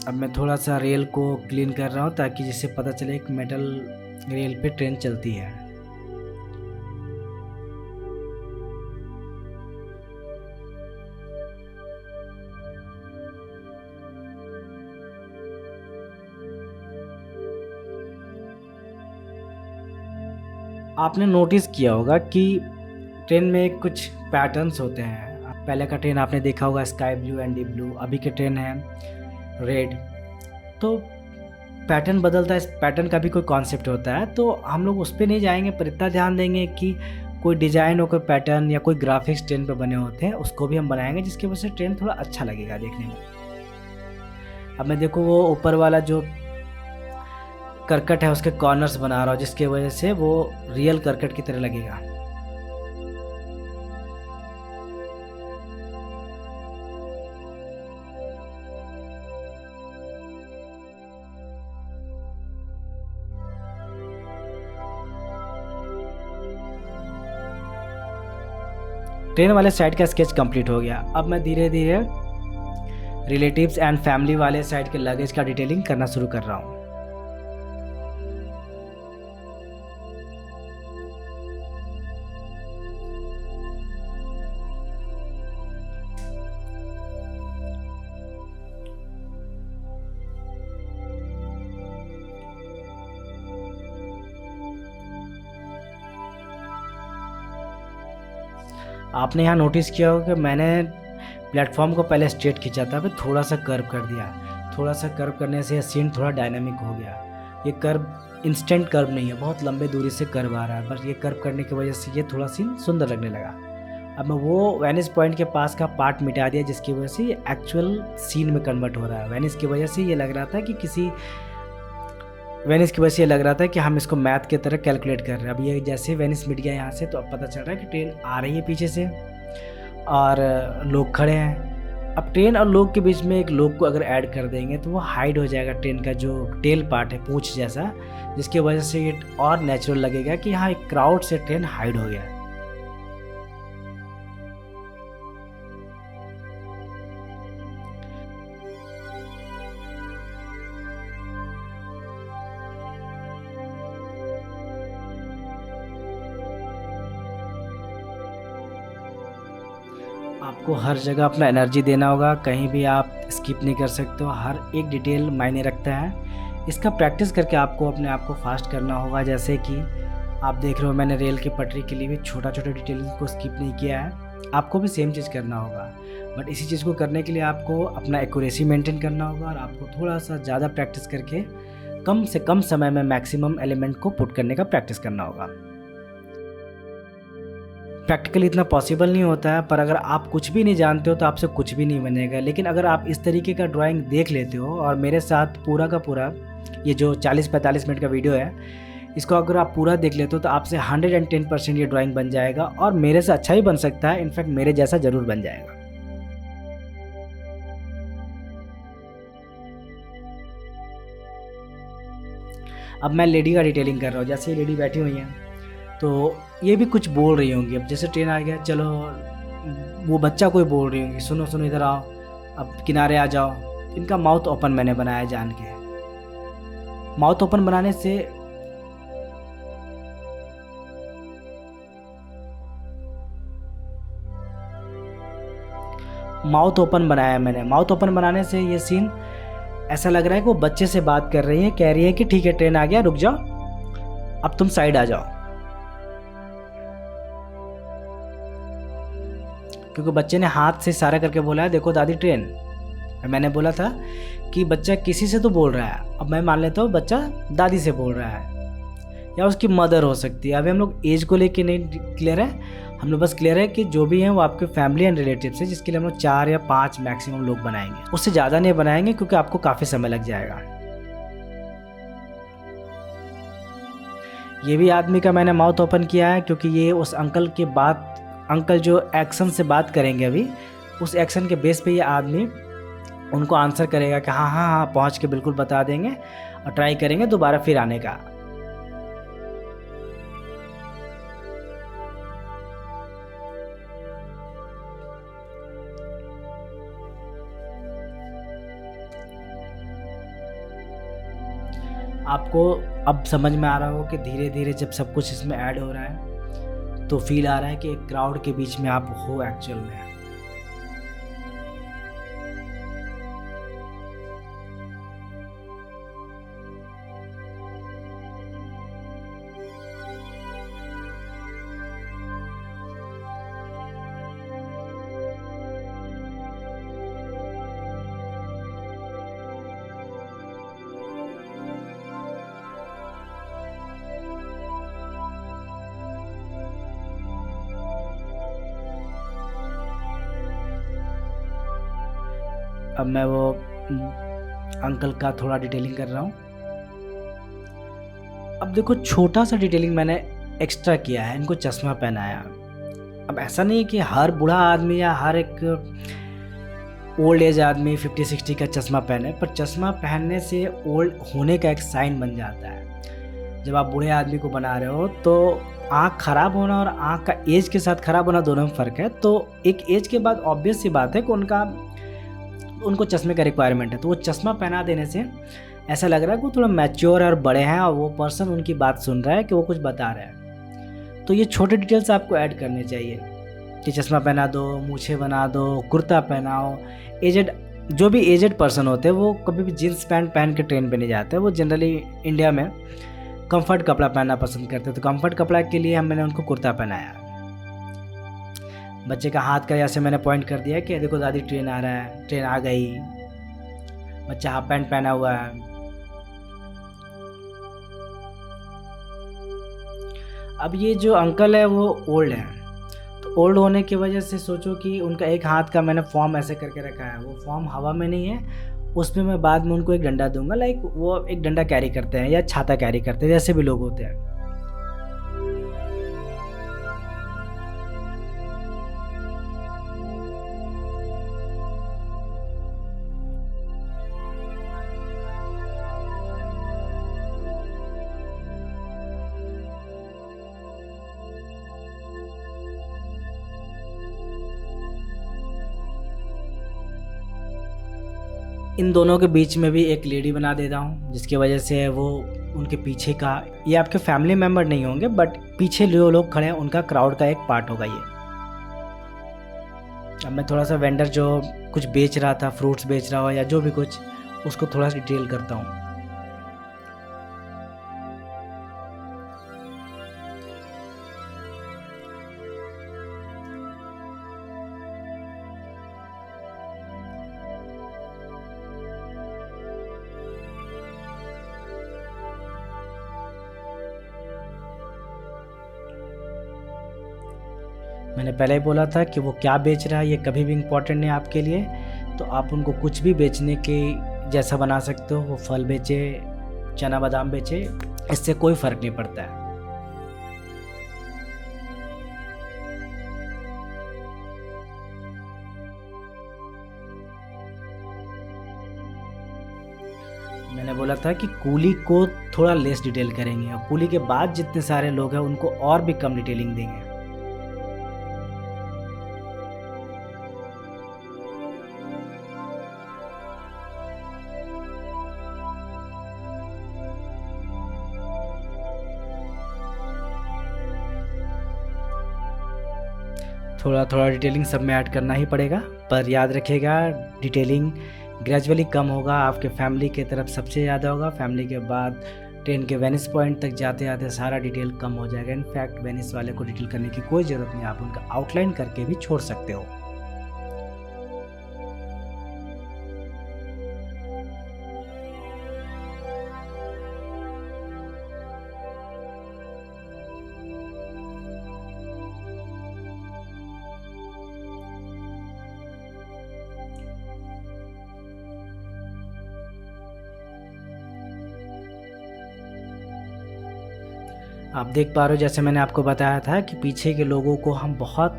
अब मैं थोड़ा-सा रेल को क्लीन कर रहा हूँ, ताकि जिससे पता चले एक मेटल रेल पे ट्रेन चलती है। आपने नोटिस किया होगा कि ट्रेन में कुछ पैटर्न्स होते हैं। पहले का ट्रेन आपने देखा होगा sky blue and deep blue, अभी के ट्रेन है रेड। तो पैटर्न बदलता है, इस पैटर्न का भी कोई कॉन्सेप्ट होता है। तो हम लोग उस पे नहीं जाएंगे, पर इतना ध्यान देंगे कि कोई डिज़ाइन हो, कोई पैटर्न या कोई ग्राफिक्स ट्रेन पे बने होते हैं, उसको भी हम बनाएंगे, जिसकी वजह से ट्रेन थोड़ा अच्छा लगेगा देखने में। अब मैं देखो वो ऊपर वाला जो करकट है उसके कॉर्नर्स बना रहा हूँ, जिसकी वजह से वो रियल करकट की तरह लगेगा। ट्रेन वाले साइड का स्केच कंप्लीट हो गया। अब मैं धीरे धीरे रिलेटिव्स एंड फैमिली वाले साइड के लगेज का डिटेलिंग करना शुरू कर रहा हूँ। आपने यहाँ नोटिस किया होगा कि मैंने प्लेटफॉर्म को पहले स्ट्रेट खींचा था, फिर थोड़ा सा कर्व कर दिया। थोड़ा सा कर्व करने से सीन थोड़ा डायनामिक हो गया। ये कर्व इंस्टेंट कर्व नहीं है, बहुत लंबे दूरी से कर्व आ रहा है, बस ये कर्व करने की वजह से ये थोड़ा सीन सुंदर लगने लगा। अब मैं वो वेनिस पॉइंट के पास का पार्ट मिटा दिया, जिसकी वजह से ये एक्चुअल सीन में कन्वर्ट हो रहा है। वेनिस की वजह से ये लग रहा था कि हम इसको मैथ की तरह कैलकुलेट कर रहे हैं। अब ये जैसे वेनिस मिट गया यहाँ से, तो अब पता चल रहा है कि ट्रेन आ रही है पीछे से और लोग खड़े हैं। अब ट्रेन और लोग के बीच में एक लोग को अगर ऐड कर देंगे तो वो हाइड हो जाएगा, ट्रेन का जो टेल पार्ट है, पूंछ जैसा, जिसकी वजह से ये और नेचुरल लगेगा कि हाँ, एक क्राउड से ट्रेन हाइड हो गया है। आपको हर जगह अपना एनर्जी देना होगा, कहीं भी आप स्किप नहीं कर सकते हो। हर एक डिटेल मायने रखता है। इसका प्रैक्टिस करके आपको अपने आप को फास्ट करना होगा। जैसे कि आप देख रहे हो, मैंने रेल की पटरी के लिए भी छोटा डिटेलिंग को स्किप नहीं किया है। आपको भी सेम चीज़ करना होगा, बट इसी चीज़ को करने के लिए आपको अपना एक्यूरेसी मेंटेन करना होगा और आपको थोड़ा सा ज़्यादा प्रैक्टिस करके कम से कम समय में मैक्सिमम एलिमेंट को पुट करने का प्रैक्टिस करना होगा। प्रैक्टिकली इतना पॉसिबल नहीं होता है, पर अगर आप कुछ भी नहीं जानते हो तो आपसे कुछ भी नहीं बनेगा। लेकिन अगर आप इस तरीके का ड्राइंग देख लेते हो और मेरे साथ पूरा का पूरा ये जो 40-45 मिनट का वीडियो है, इसको अगर आप पूरा देख लेते हो तो आपसे 110% ये ड्राइंग बन जाएगा और मेरे से अच्छा ही बन सकता है। इनफैक्ट मेरे जैसा ज़रूर बन जाएगा। अब मैं लेडी का डिटेलिंग कर रहा हूँ। जैसे ये लेडी बैठी हुई हैं तो ये भी कुछ बोल रही होंगी। अब जैसे ट्रेन आ गया, चलो वो बच्चा कोई बोल रही होंगी, सुनो सुनो इधर आओ, अब किनारे आ जाओ। इनका माउथ ओपन मैंने बनाया जान के। माउथ ओपन बनाने से माउथ ओपन बनाया मैंने। माउथ ओपन बनाने से ये सीन ऐसा लग रहा है कि वो बच्चे से बात कर रही है, कह रही है कि ठीक है ट्रेन आ गया, रुक जाओ, अब तुम साइड आ जाओ। क्योंकि बच्चे ने हाथ से इशारा करके बोला है, देखो दादी ट्रेन। मैंने बोला था कि बच्चा किसी से तो बोल रहा है, अब मैं मान लेता हूँ बच्चा दादी से बोल रहा है या उसकी मदर हो सकती है। अभी हम लोग एज को लेके नहीं क्लियर है, हम लोग बस क्लियर है कि जो भी हैं वो आपके फैमिली एंड रिलेटिव्स है, जिसके लिए हम लोग 4 या 5 मैक्सिमम लोग बनाएंगे, उससे ज़्यादा नहीं बनाएंगे क्योंकि आपको काफ़ी समय लग जाएगा। ये भी आदमी का मैंने माउथ ओपन किया है क्योंकि ये उस अंकल के बात, अंकल जो एक्शन से बात करेंगे अभी, उस एक्शन के बेस पे ये आदमी उनको आंसर करेगा कि हाँ हाँ हाँ पहुँच के बिल्कुल बता देंगे, और ट्राई करेंगे दोबारा फिर आने का। आपको अब समझ में आ रहा हो कि धीरे धीरे जब सब कुछ इसमें ऐड हो रहा है तो फील आ रहा है कि एक क्राउड के बीच में आप हो एक्चुअल में। अब मैं वो अंकल का थोड़ा डिटेलिंग कर रहा हूँ। अब देखो छोटा सा डिटेलिंग मैंने एक्स्ट्रा किया है, इनको चश्मा पहनाया। अब ऐसा नहीं है कि हर बूढ़ा आदमी या हर एक ओल्ड एज आदमी 50-60 का चश्मा पहने, पर चश्मा पहनने से ओल्ड होने का एक साइन बन जाता है। जब आप बूढ़े आदमी को बना रहे हो तो आँख ख़राब होना और आँख का एज के साथ ख़राब होना दोनों में फ़र्क है। तो एक एज के बाद ऑब्वियस सी बात है कि उनको चश्मे का रिक्वायरमेंट है, तो वो चश्मा पहना देने से ऐसा लग रहा है कि वो थोड़ा मैच्योर और बड़े हैं और वो पर्सन उनकी बात सुन रहा है कि वो कुछ बता रहा है। तो ये छोटे डिटेल्स आपको ऐड करने चाहिए कि चश्मा पहना दो, मूछें बना दो, कुर्ता पहनाओ। एजेड जो भी एजेड पर्सन होते हैं वो कभी भी जीन्स पैंट पहन के ट्रेन पे नहीं जाते, वो जनरली इंडिया में कंफर्ट कपड़ा पहनना पसंद करते हैं। तो कंफर्ट कपड़ा के लिए मैंने उनको कुर्ता पहनाया। बच्चे का हाथ का जैसे मैंने पॉइंट कर दिया कि देखो दादी ट्रेन आ रहा है, ट्रेन आ गई। बच्चा हाफ पैंट पहना हुआ है। अब ये जो अंकल है वो ओल्ड है, तो ओल्ड होने की वजह से सोचो कि उनका एक हाथ का मैंने फॉर्म ऐसे करके रखा है, वो फॉर्म हवा में नहीं है, उसमें मैं बाद में उनको एक डंडा दूंगा। लाइक वो एक डंडा कैरी करते हैं या छाता कैरी करते हैं, जैसे भी लोग होते हैं। इन दोनों के बीच में भी एक लेडी बना देता हूँ, जिसकी वजह से वो उनके पीछे का, ये आपके फैमिली मेम्बर नहीं होंगे बट पीछे जो लोग खड़े हैं उनका क्राउड का एक पार्ट होगा ये। अब मैं थोड़ा सा वेंडर जो कुछ बेच रहा था, फ्रूट्स बेच रहा हो या जो भी कुछ, उसको थोड़ा सा डिटेल करता हूँ। मैंने पहले ही बोला था कि वो क्या बेच रहा है ये कभी भी इम्पोर्टेंट नहीं आपके लिए। तो आप उनको कुछ भी बेचने के जैसा बना सकते हो। वो फल बेचे, चना बादाम बेचे, इससे कोई फ़र्क नहीं पड़ता है। मैंने बोला था कि कूली को थोड़ा लेस डिटेल करेंगे और कूली के बाद जितने सारे लोग हैं उनको और भी कम डिटेलिंग देंगे। थोड़ा थोड़ा डिटेलिंग सब में ऐड करना ही पड़ेगा, पर याद रखिएगा डिटेलिंग ग्रेजुअली कम होगा। आपके फैमिली के तरफ सबसे ज़्यादा होगा, फैमिली के बाद ट्रेन के वेनिस पॉइंट तक जाते जाते सारा डिटेल कम हो जाएगा। इनफैक्ट वेनिस वाले को डिटेल करने की कोई ज़रूरत नहीं, आप उनका आउटलाइन करके भी छोड़ सकते हो। आप देख पा रहे हो जैसे मैंने आपको बताया था कि पीछे के लोगों को हम बहुत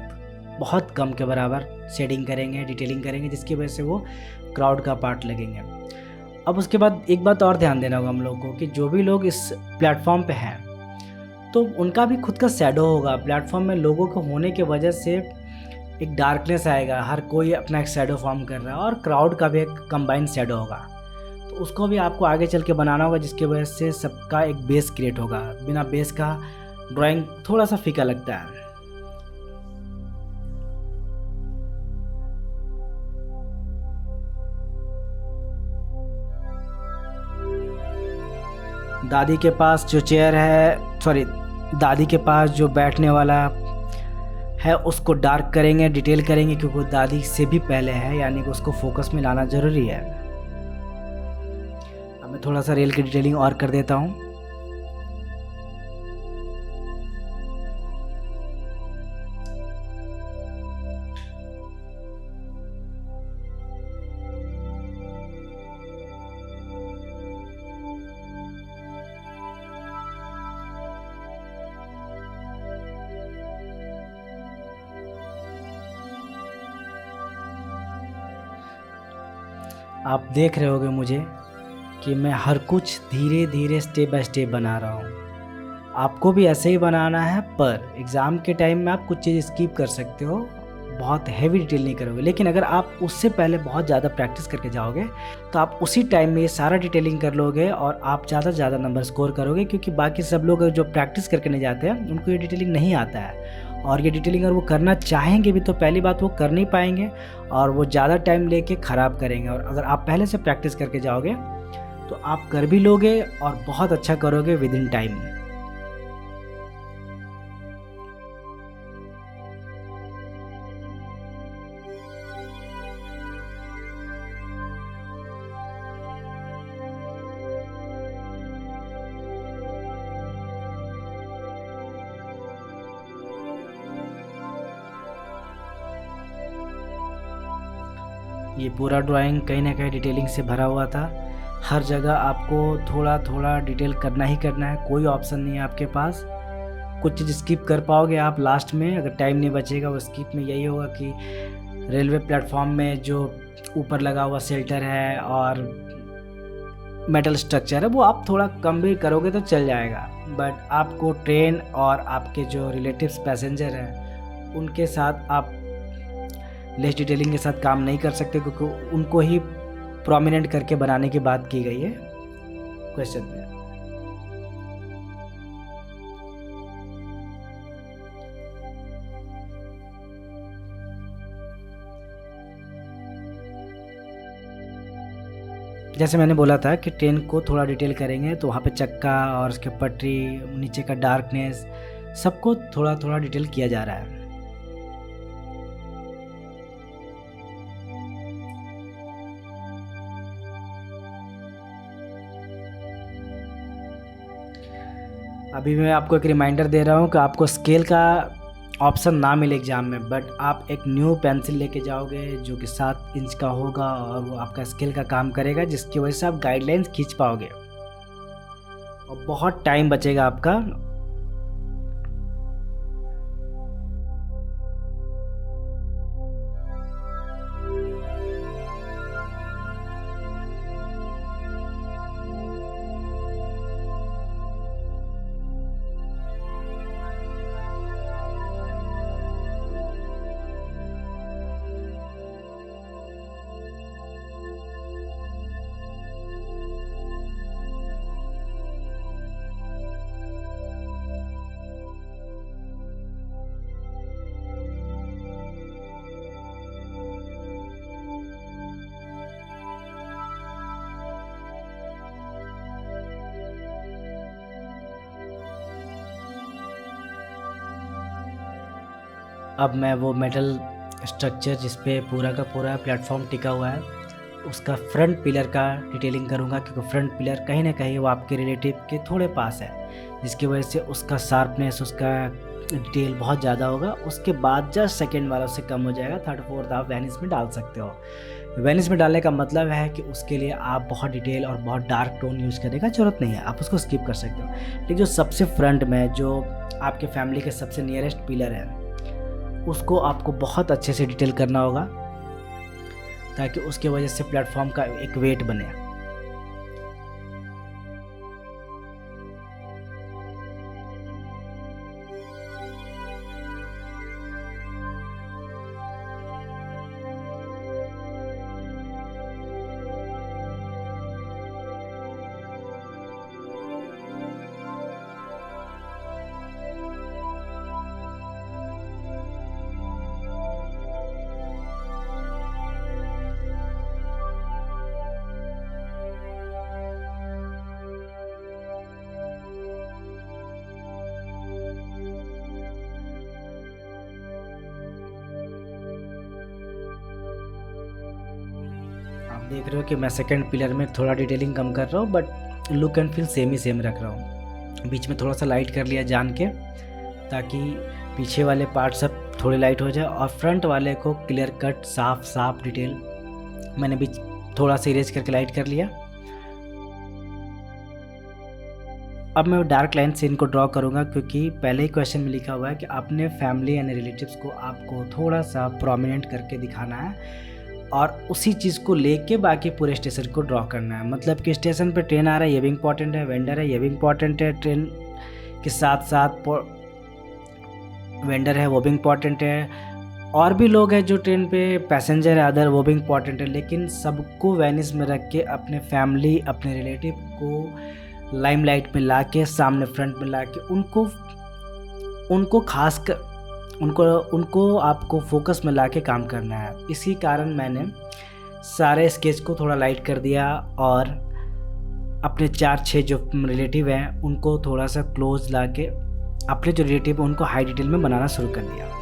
बहुत कम के बराबर शेडिंग करेंगे, डिटेलिंग करेंगे, जिसकी वजह से वो क्राउड का पार्ट लगेंगे। अब उसके बाद एक बात और ध्यान देना होगा हम लोगों को कि जो भी लोग इस प्लेटफॉर्म पे हैं तो उनका भी खुद का शैडो होगा। प्लेटफॉर्म में लोगों को होने की वजह से एक डार्कनेस आएगा, हर कोई अपना एक शैडो फॉर्म कर रहा है और क्राउड का भी एक कंबाइंड शैडो होगा। तो उसको भी आपको आगे चल के बनाना होगा, जिसकी वजह से सबका एक बेस क्रिएट होगा। बिना बेस का ड्राइंग थोड़ा सा फीका लगता है। दादी के पास जो चेयर है, सॉरी, दादी के पास जो बैठने वाला है उसको डार्क करेंगे, डिटेल करेंगे, क्योंकि वो दादी से भी पहले है, यानी कि उसको फोकस में लाना ज़रूरी है। अब मैं थोड़ा सा रेल की डिटेलिंग और कर देता हूँ। आप देख रहे होगे मुझे कि मैं हर कुछ धीरे धीरे स्टेप बाय स्टेप बना रहा हूँ। आपको भी ऐसे ही बनाना है, पर एग्ज़ाम के टाइम में आप कुछ चीज़ स्किप कर सकते हो, बहुत हैवी डिटेल नहीं करोगे। लेकिन अगर आप उससे पहले बहुत ज़्यादा प्रैक्टिस करके जाओगे तो आप उसी टाइम में ये सारा डिटेलिंग कर लोगे और आप ज़्यादा से ज़्यादा नंबर स्कोर करोगे, क्योंकि बाकी सब लोग जो प्रैक्टिस करके नहीं जाते हैं उनको ये डिटेलिंग नहीं आता है। और ये डिटेलिंग अगर वो करना चाहेंगे भी तो पहली बात वो कर नहीं पाएंगे और वो ज़्यादा टाइम लेके ख़राब करेंगे। और अगर आप पहले से प्रैक्टिस करके जाओगे तो आप कर भी लोगे और बहुत अच्छा करोगे विद इन टाइम। ये पूरा ड्राइंग कहीं ना कहीं डिटेलिंग से भरा हुआ था। हर जगह आपको थोड़ा थोड़ा डिटेल करना ही करना है, कोई ऑप्शन नहीं है आपके पास। कुछ चीज़ स्किप कर पाओगे आप लास्ट में, अगर टाइम नहीं बचेगा। वो स्किप में यही होगा कि रेलवे प्लेटफॉर्म में जो ऊपर लगा हुआ शेल्टर है और मेटल स्ट्रक्चर है वो आप थोड़ा कम भी करोगे तो चल जाएगा। बट आपको ट्रेन और आपके जो रिलेटिव्स पैसेंजर हैं उनके साथ आप लेस डिटेलिंग के साथ काम नहीं कर सकते, क्योंकि उनको ही प्रोमिनेंट करके बनाने की बात की गई है क्वेश्चन में। जैसे मैंने बोला था कि ट्रेन को थोड़ा डिटेल करेंगे तो वहाँ पे चक्का और उसके पटरी, नीचे का डार्कनेस, सबको थोड़ा थोड़ा डिटेल किया जा रहा है। अभी मैं आपको एक रिमाइंडर दे रहा हूँ कि आपको स्केल का ऑप्शन ना मिले एग्ज़ाम में, बट आप एक न्यू पेंसिल लेके जाओगे जो कि 7 इंच का होगा और वो आपका स्केल का काम करेगा, जिसकी वजह से आप गाइडलाइंस खींच पाओगे और बहुत टाइम बचेगा आपका। अब मैं वो मेटल स्ट्रक्चर जिस पे पूरा का पूरा प्लेटफॉर्म टिका हुआ है उसका फ्रंट पिलर का डिटेलिंग करूँगा, क्योंकि फ्रंट पिलर कहीं ना कहीं वो आपके रिलेटिव के थोड़े पास है, जिसकी वजह से उसका शार्पनेस, उसका डिटेल बहुत ज़्यादा होगा। उसके बाद जस्ट सेकेंड वाला उससे कम हो जाएगा, थर्ड फोर्थ आप वेनिस में डाल सकते हो। वेनिस में डालने का मतलब है कि उसके लिए आप बहुत डिटेल और बहुत डार्क टोन यूज़ करने का ज़रूरत नहीं है, आप उसको स्किप कर सकते हो। लेकिन जो सबसे फ्रंट में जो आपके फैमिली के सबसे नियरेस्ट पिलर है उसको आपको बहुत अच्छे से डिटेल करना होगा, ताकि उसके वजह से प्लेटफॉर्म का एक वेट बने। आप देख रहे हो कि मैं सेकंड पिलर में थोड़ा डिटेलिंग कम कर रहा हूँ, but look and feel same he same रख रहा हूँ। बीच में थोड़ा सा लाइट कर लिया जान के, ताकि पीछे वाले पार्ट सब थोड़े लाइट हो जाए और फ्रंट वाले को क्लियर कट साफ डिटेल मैंने बीच थोड़ा सा इरेज करके लाइट कर लिया। अब मैं डार्क लाइन से इनको ड्रॉ करूँगा, क्योंकि पहले ही क्वेश्चन में लिखा हुआ है कि अपने फैमिली एंड रिलेटिव्स को आपको थोड़ा सा प्रोमिनेंट करके दिखाना है और उसी चीज़ को लेके बाकी पूरे स्टेशन को ड्रॉ करना है। मतलब कि स्टेशन पे ट्रेन आ रहा है ये भी इम्पॉर्टेंट है, वेंडर है ये भी इम्पॉर्टेंट है, ट्रेन के साथ साथ वेंडर है वो भी इम्पॉर्टेंट है, और भी लोग हैं जो ट्रेन पे पैसेंजर है अदर, वो भी इम्पॉर्टेंट है। लेकिन सबको वेनिस में रख के अपने फैमिली अपने रिलेटिव को लाइमलाइट में ला के सामने फ्रंट में ला के उनको खास कर उनको आपको फोकस में ला के काम करना है। इसी कारण मैंने सारे स्केच को थोड़ा लाइट कर दिया और अपने 4-6 जो रिलेटिव हैं उनको थोड़ा सा क्लोज ला के अपने जो रिलेटिव हैं उनको हाई डिटेल में बनाना शुरू कर दिया।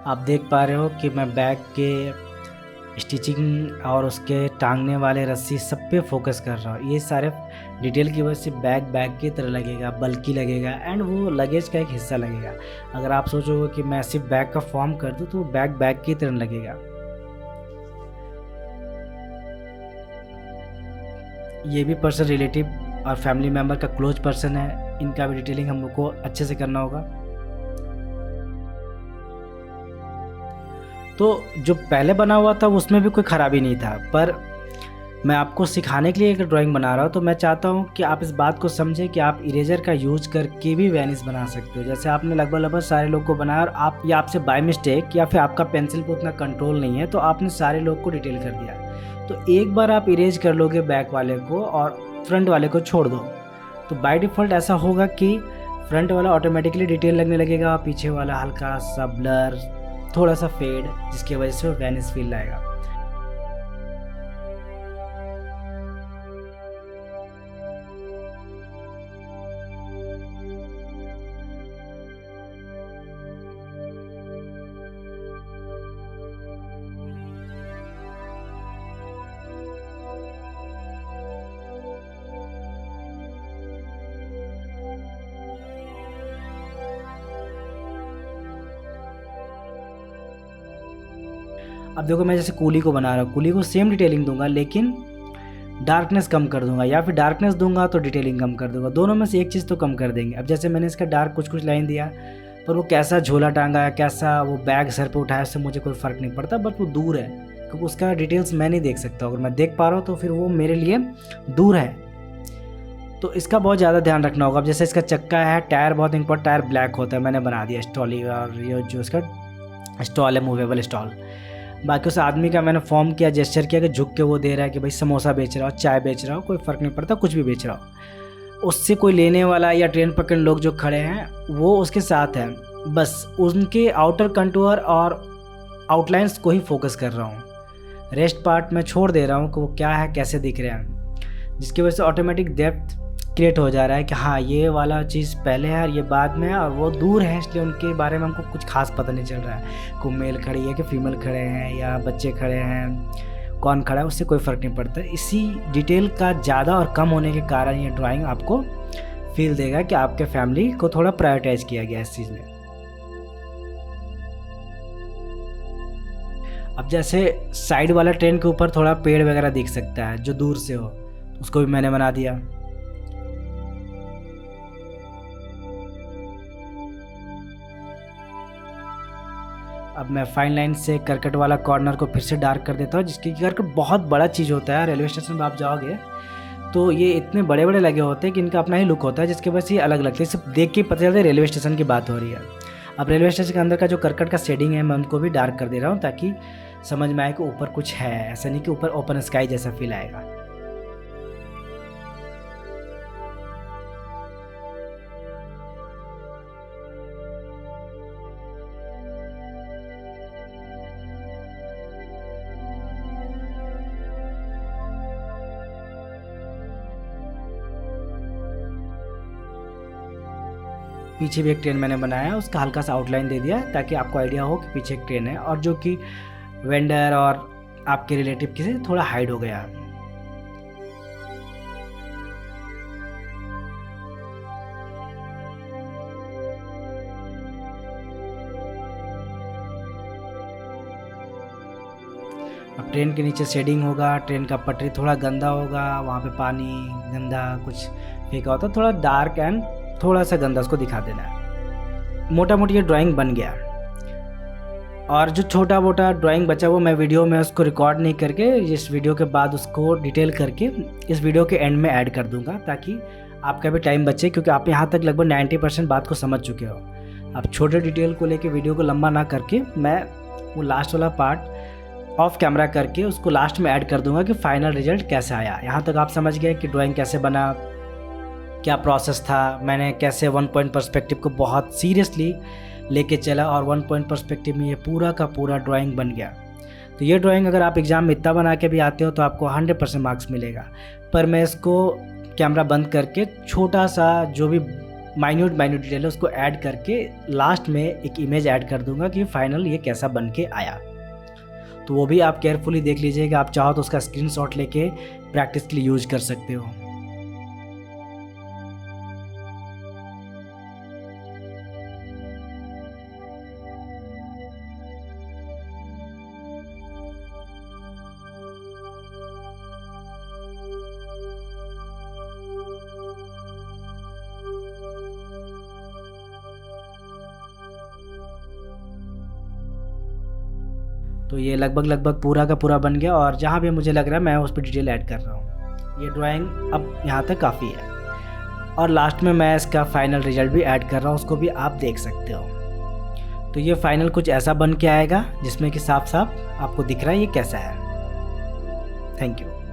आप देख पा रहे हो कि मैं बैग के स्टिचिंग और उसके टांगने वाले रस्सी सब पे फोकस कर रहा हूँ। ये सारे डिटेल की वजह से बैग की तरह लगेगा, बल्कि लगेगा एंड वो लगेज का एक हिस्सा लगेगा। अगर आप सोचोगे कि मैं सिर्फ बैग का फॉर्म कर दूँ तो वो बैग की तरह लगेगा। ये भी पर्सन रिलेटिव और फैमिली मेम्बर का क्लोज पर्सन है, इनका भी डिटेलिंग हम लोग को अच्छे से करना होगा। तो जो पहले बना हुआ था उसमें भी कोई ख़राबी नहीं था, पर मैं आपको सिखाने के लिए एक ड्राइंग बना रहा हूँ। तो मैं चाहता हूँ कि आप इस बात को समझें कि आप इरेजर का यूज करके भी वेनिस बना सकते हो। जैसे आपने लगभग सारे लोग को बनाया और आप या आपसे बाय मिस्टेक या फिर आपका पेंसिल पे उतना कंट्रोल नहीं है तो आपने सारे लोग को डिटेल कर दिया। तो एक बार आप इरेज कर लोगे बैक वाले को और फ्रंट वाले को छोड़ दो, तो बाय डिफ़ॉल्ट ऐसा होगा कि फ्रंट वाला ऑटोमेटिकली डिटेल लगने लगेगा, पीछे वाला हल्का सा ब्लर, थोड़ा सा फेड, जिसकी वजह से वो वेनिस फील लाएगा। अब देखो मैं जैसे कूली को बना रहा हूँ, कूली को सेम डिटेलिंग दूंगा लेकिन डार्कनेस कम कर दूंगा, या फिर डार्कनेस दूंगा तो डिटेलिंग कम कर दूंगा। दोनों में से एक चीज़ तो कम कर देंगे। अब जैसे मैंने इसका डार्क कुछ लाइन दिया, पर वो कैसा झोला टांगा है, कैसा वो बैग सर पे उठाया, उससे मुझे कोई फ़र्क नहीं पड़ता, बट वो दूर है क्योंकि उसका डिटेल्स मैं नहीं देख सकता। अगर मैं देख पा रहा हूँ तो फिर वो मेरे लिए दूर है। तो इसका बहुत ज़्यादा ध्यान रखना होगा। अब जैसे इसका चक्का है, टायर बहुत इंपॉर्टेंट, टायर ब्लैक होता है, मैंने बना दिया स्टॉली, और ये जो इसका स्टॉल है मूवेबल स्टॉल। बाकी उस आदमी का मैंने फॉर्म किया, जेस्चर किया कि झुक के वो दे रहा है कि भाई समोसा बेच रहा हो, चाय बेच रहा हो, कोई फ़र्क नहीं पड़ता, कुछ भी बेच रहा हो। उससे कोई लेने वाला या ट्रेन पकड़ लोग जो खड़े हैं वो उसके साथ हैं, बस उनके आउटर कंटूर और आउटलाइंस को ही फोकस कर रहा हूँ। रेस्ट पार्ट मैं छोड़ दे रहा हूँ कि वो क्या है, कैसे दिख रहे हैं, जिसकी वजह से ऑटोमेटिक डेप्थ क्रिएट हो जा रहा है कि हाँ ये वाला चीज़ पहले है और ये बाद में है, और वो दूर है इसलिए उनके बारे में हमको कुछ खास पता नहीं चल रहा है। कोई मेल खड़ी है कि फीमेल खड़े हैं या बच्चे खड़े हैं, कौन खड़ा है, उससे कोई फ़र्क नहीं पड़ता। इसी डिटेल का ज़्यादा और कम होने के कारण ये ड्राइंग आपको फील देगा कि आपके फैमिली को थोड़ा प्रायोरिटाइज किया गया इस चीज़ में। अब जैसे साइड वाला ट्रेन के ऊपर थोड़ा पेड़ वगैरह दिख सकता है जो दूर से हो, उसको भी मैंने बना दिया। अब मैं फाइन लाइन से करकट वाला कॉर्नर को फिर से डार्क कर देता हूँ, जिसकी करकट बहुत बड़ा चीज़ होता है। रेलवे स्टेशन पर आप जाओगे तो ये इतने बड़े बड़े लगे होते हैं कि इनका अपना ही लुक होता है, जिसके वजह से ये अलग लगते हैं। सिर्फ देख के पता चलता है रेलवे स्टेशन की बात हो रही है। अब रेलवे स्टेशन के अंदर का जो करकट का शेडिंग है मैं उनको भी डार्क कर दे रहा हूँ, ताकि समझ में आए कि ऊपर कुछ है, ऐसा नहीं कि ऊपर ओपन स्काई जैसा फील आएगा। पीछे भी एक ट्रेन मैंने बनाया है, उसका हल्का सा आउटलाइन दे दिया ताकि आपको आइडिया हो कि पीछे एक ट्रेन है, और जो कि वेंडर और आपके रिलेटिव से थोड़ा हाइड हो गया। अब ट्रेन के नीचे शेडिंग होगा, ट्रेन का पटरी थोड़ा गंदा होगा, वहाँ पे पानी गंदा कुछ फेंका होता है, थोड़ा डार्क एंड थोड़ा सा गंदा उसको दिखा देना है। मोटा मोटी ये ड्राइंग बन गया, और जो छोटा मोटा ड्राइंग बचा वो मैं वीडियो में उसको रिकॉर्ड नहीं करके, इस वीडियो के बाद उसको डिटेल करके इस वीडियो के एंड में ऐड कर दूंगा, ताकि आपका भी टाइम बचे, क्योंकि आप यहाँ तक लगभग 90% बात को समझ चुके हो। आप छोटे डिटेल को लेके वीडियो को लंबा ना करके मैं वो लास्ट वाला पार्ट ऑफ कैमरा करके उसको लास्ट में ऐड कर दूंगा कि फाइनल रिजल्ट कैसे आया। यहाँ तक आप समझ गए कि ड्राइंग कैसे बना, क्या प्रोसेस था, मैंने कैसे 1 पॉइंट पर्सपेक्टिव को बहुत सीरियसली लेके चला, और 1 पॉइंट पर्सपेक्टिव में ये पूरा का पूरा ड्राइंग बन गया। तो ये ड्राइंग अगर आप एग्ज़ाम में इतना बना के भी आते हो तो आपको 100% मार्क्स मिलेगा। पर मैं इसको कैमरा बंद करके छोटा सा जो भी माइन्यूट डिटेल है उसको ऐड करके लास्ट में एक इमेज ऐड कर दूंगा कि फाइनल ये कैसा बन के आया। तो वो भी आप केयरफुली देख लीजिएगा, आप चाहो तो उसका स्क्रीनशॉट लेके प्रैक्टिस के लिए यूज कर सकते हो। तो ये लगभग पूरा का पूरा बन गया, और जहाँ भी मुझे लग रहा है मैं उस पर डिटेल ऐड कर रहा हूँ। ये ड्राइंग अब यहाँ तक काफ़ी है, और लास्ट में मैं इसका फाइनल रिजल्ट भी ऐड कर रहा हूँ, उसको भी आप देख सकते हो। तो ये फाइनल कुछ ऐसा बन के आएगा जिसमें कि साफ साफ आपको दिख रहा है ये कैसा है। Thank you.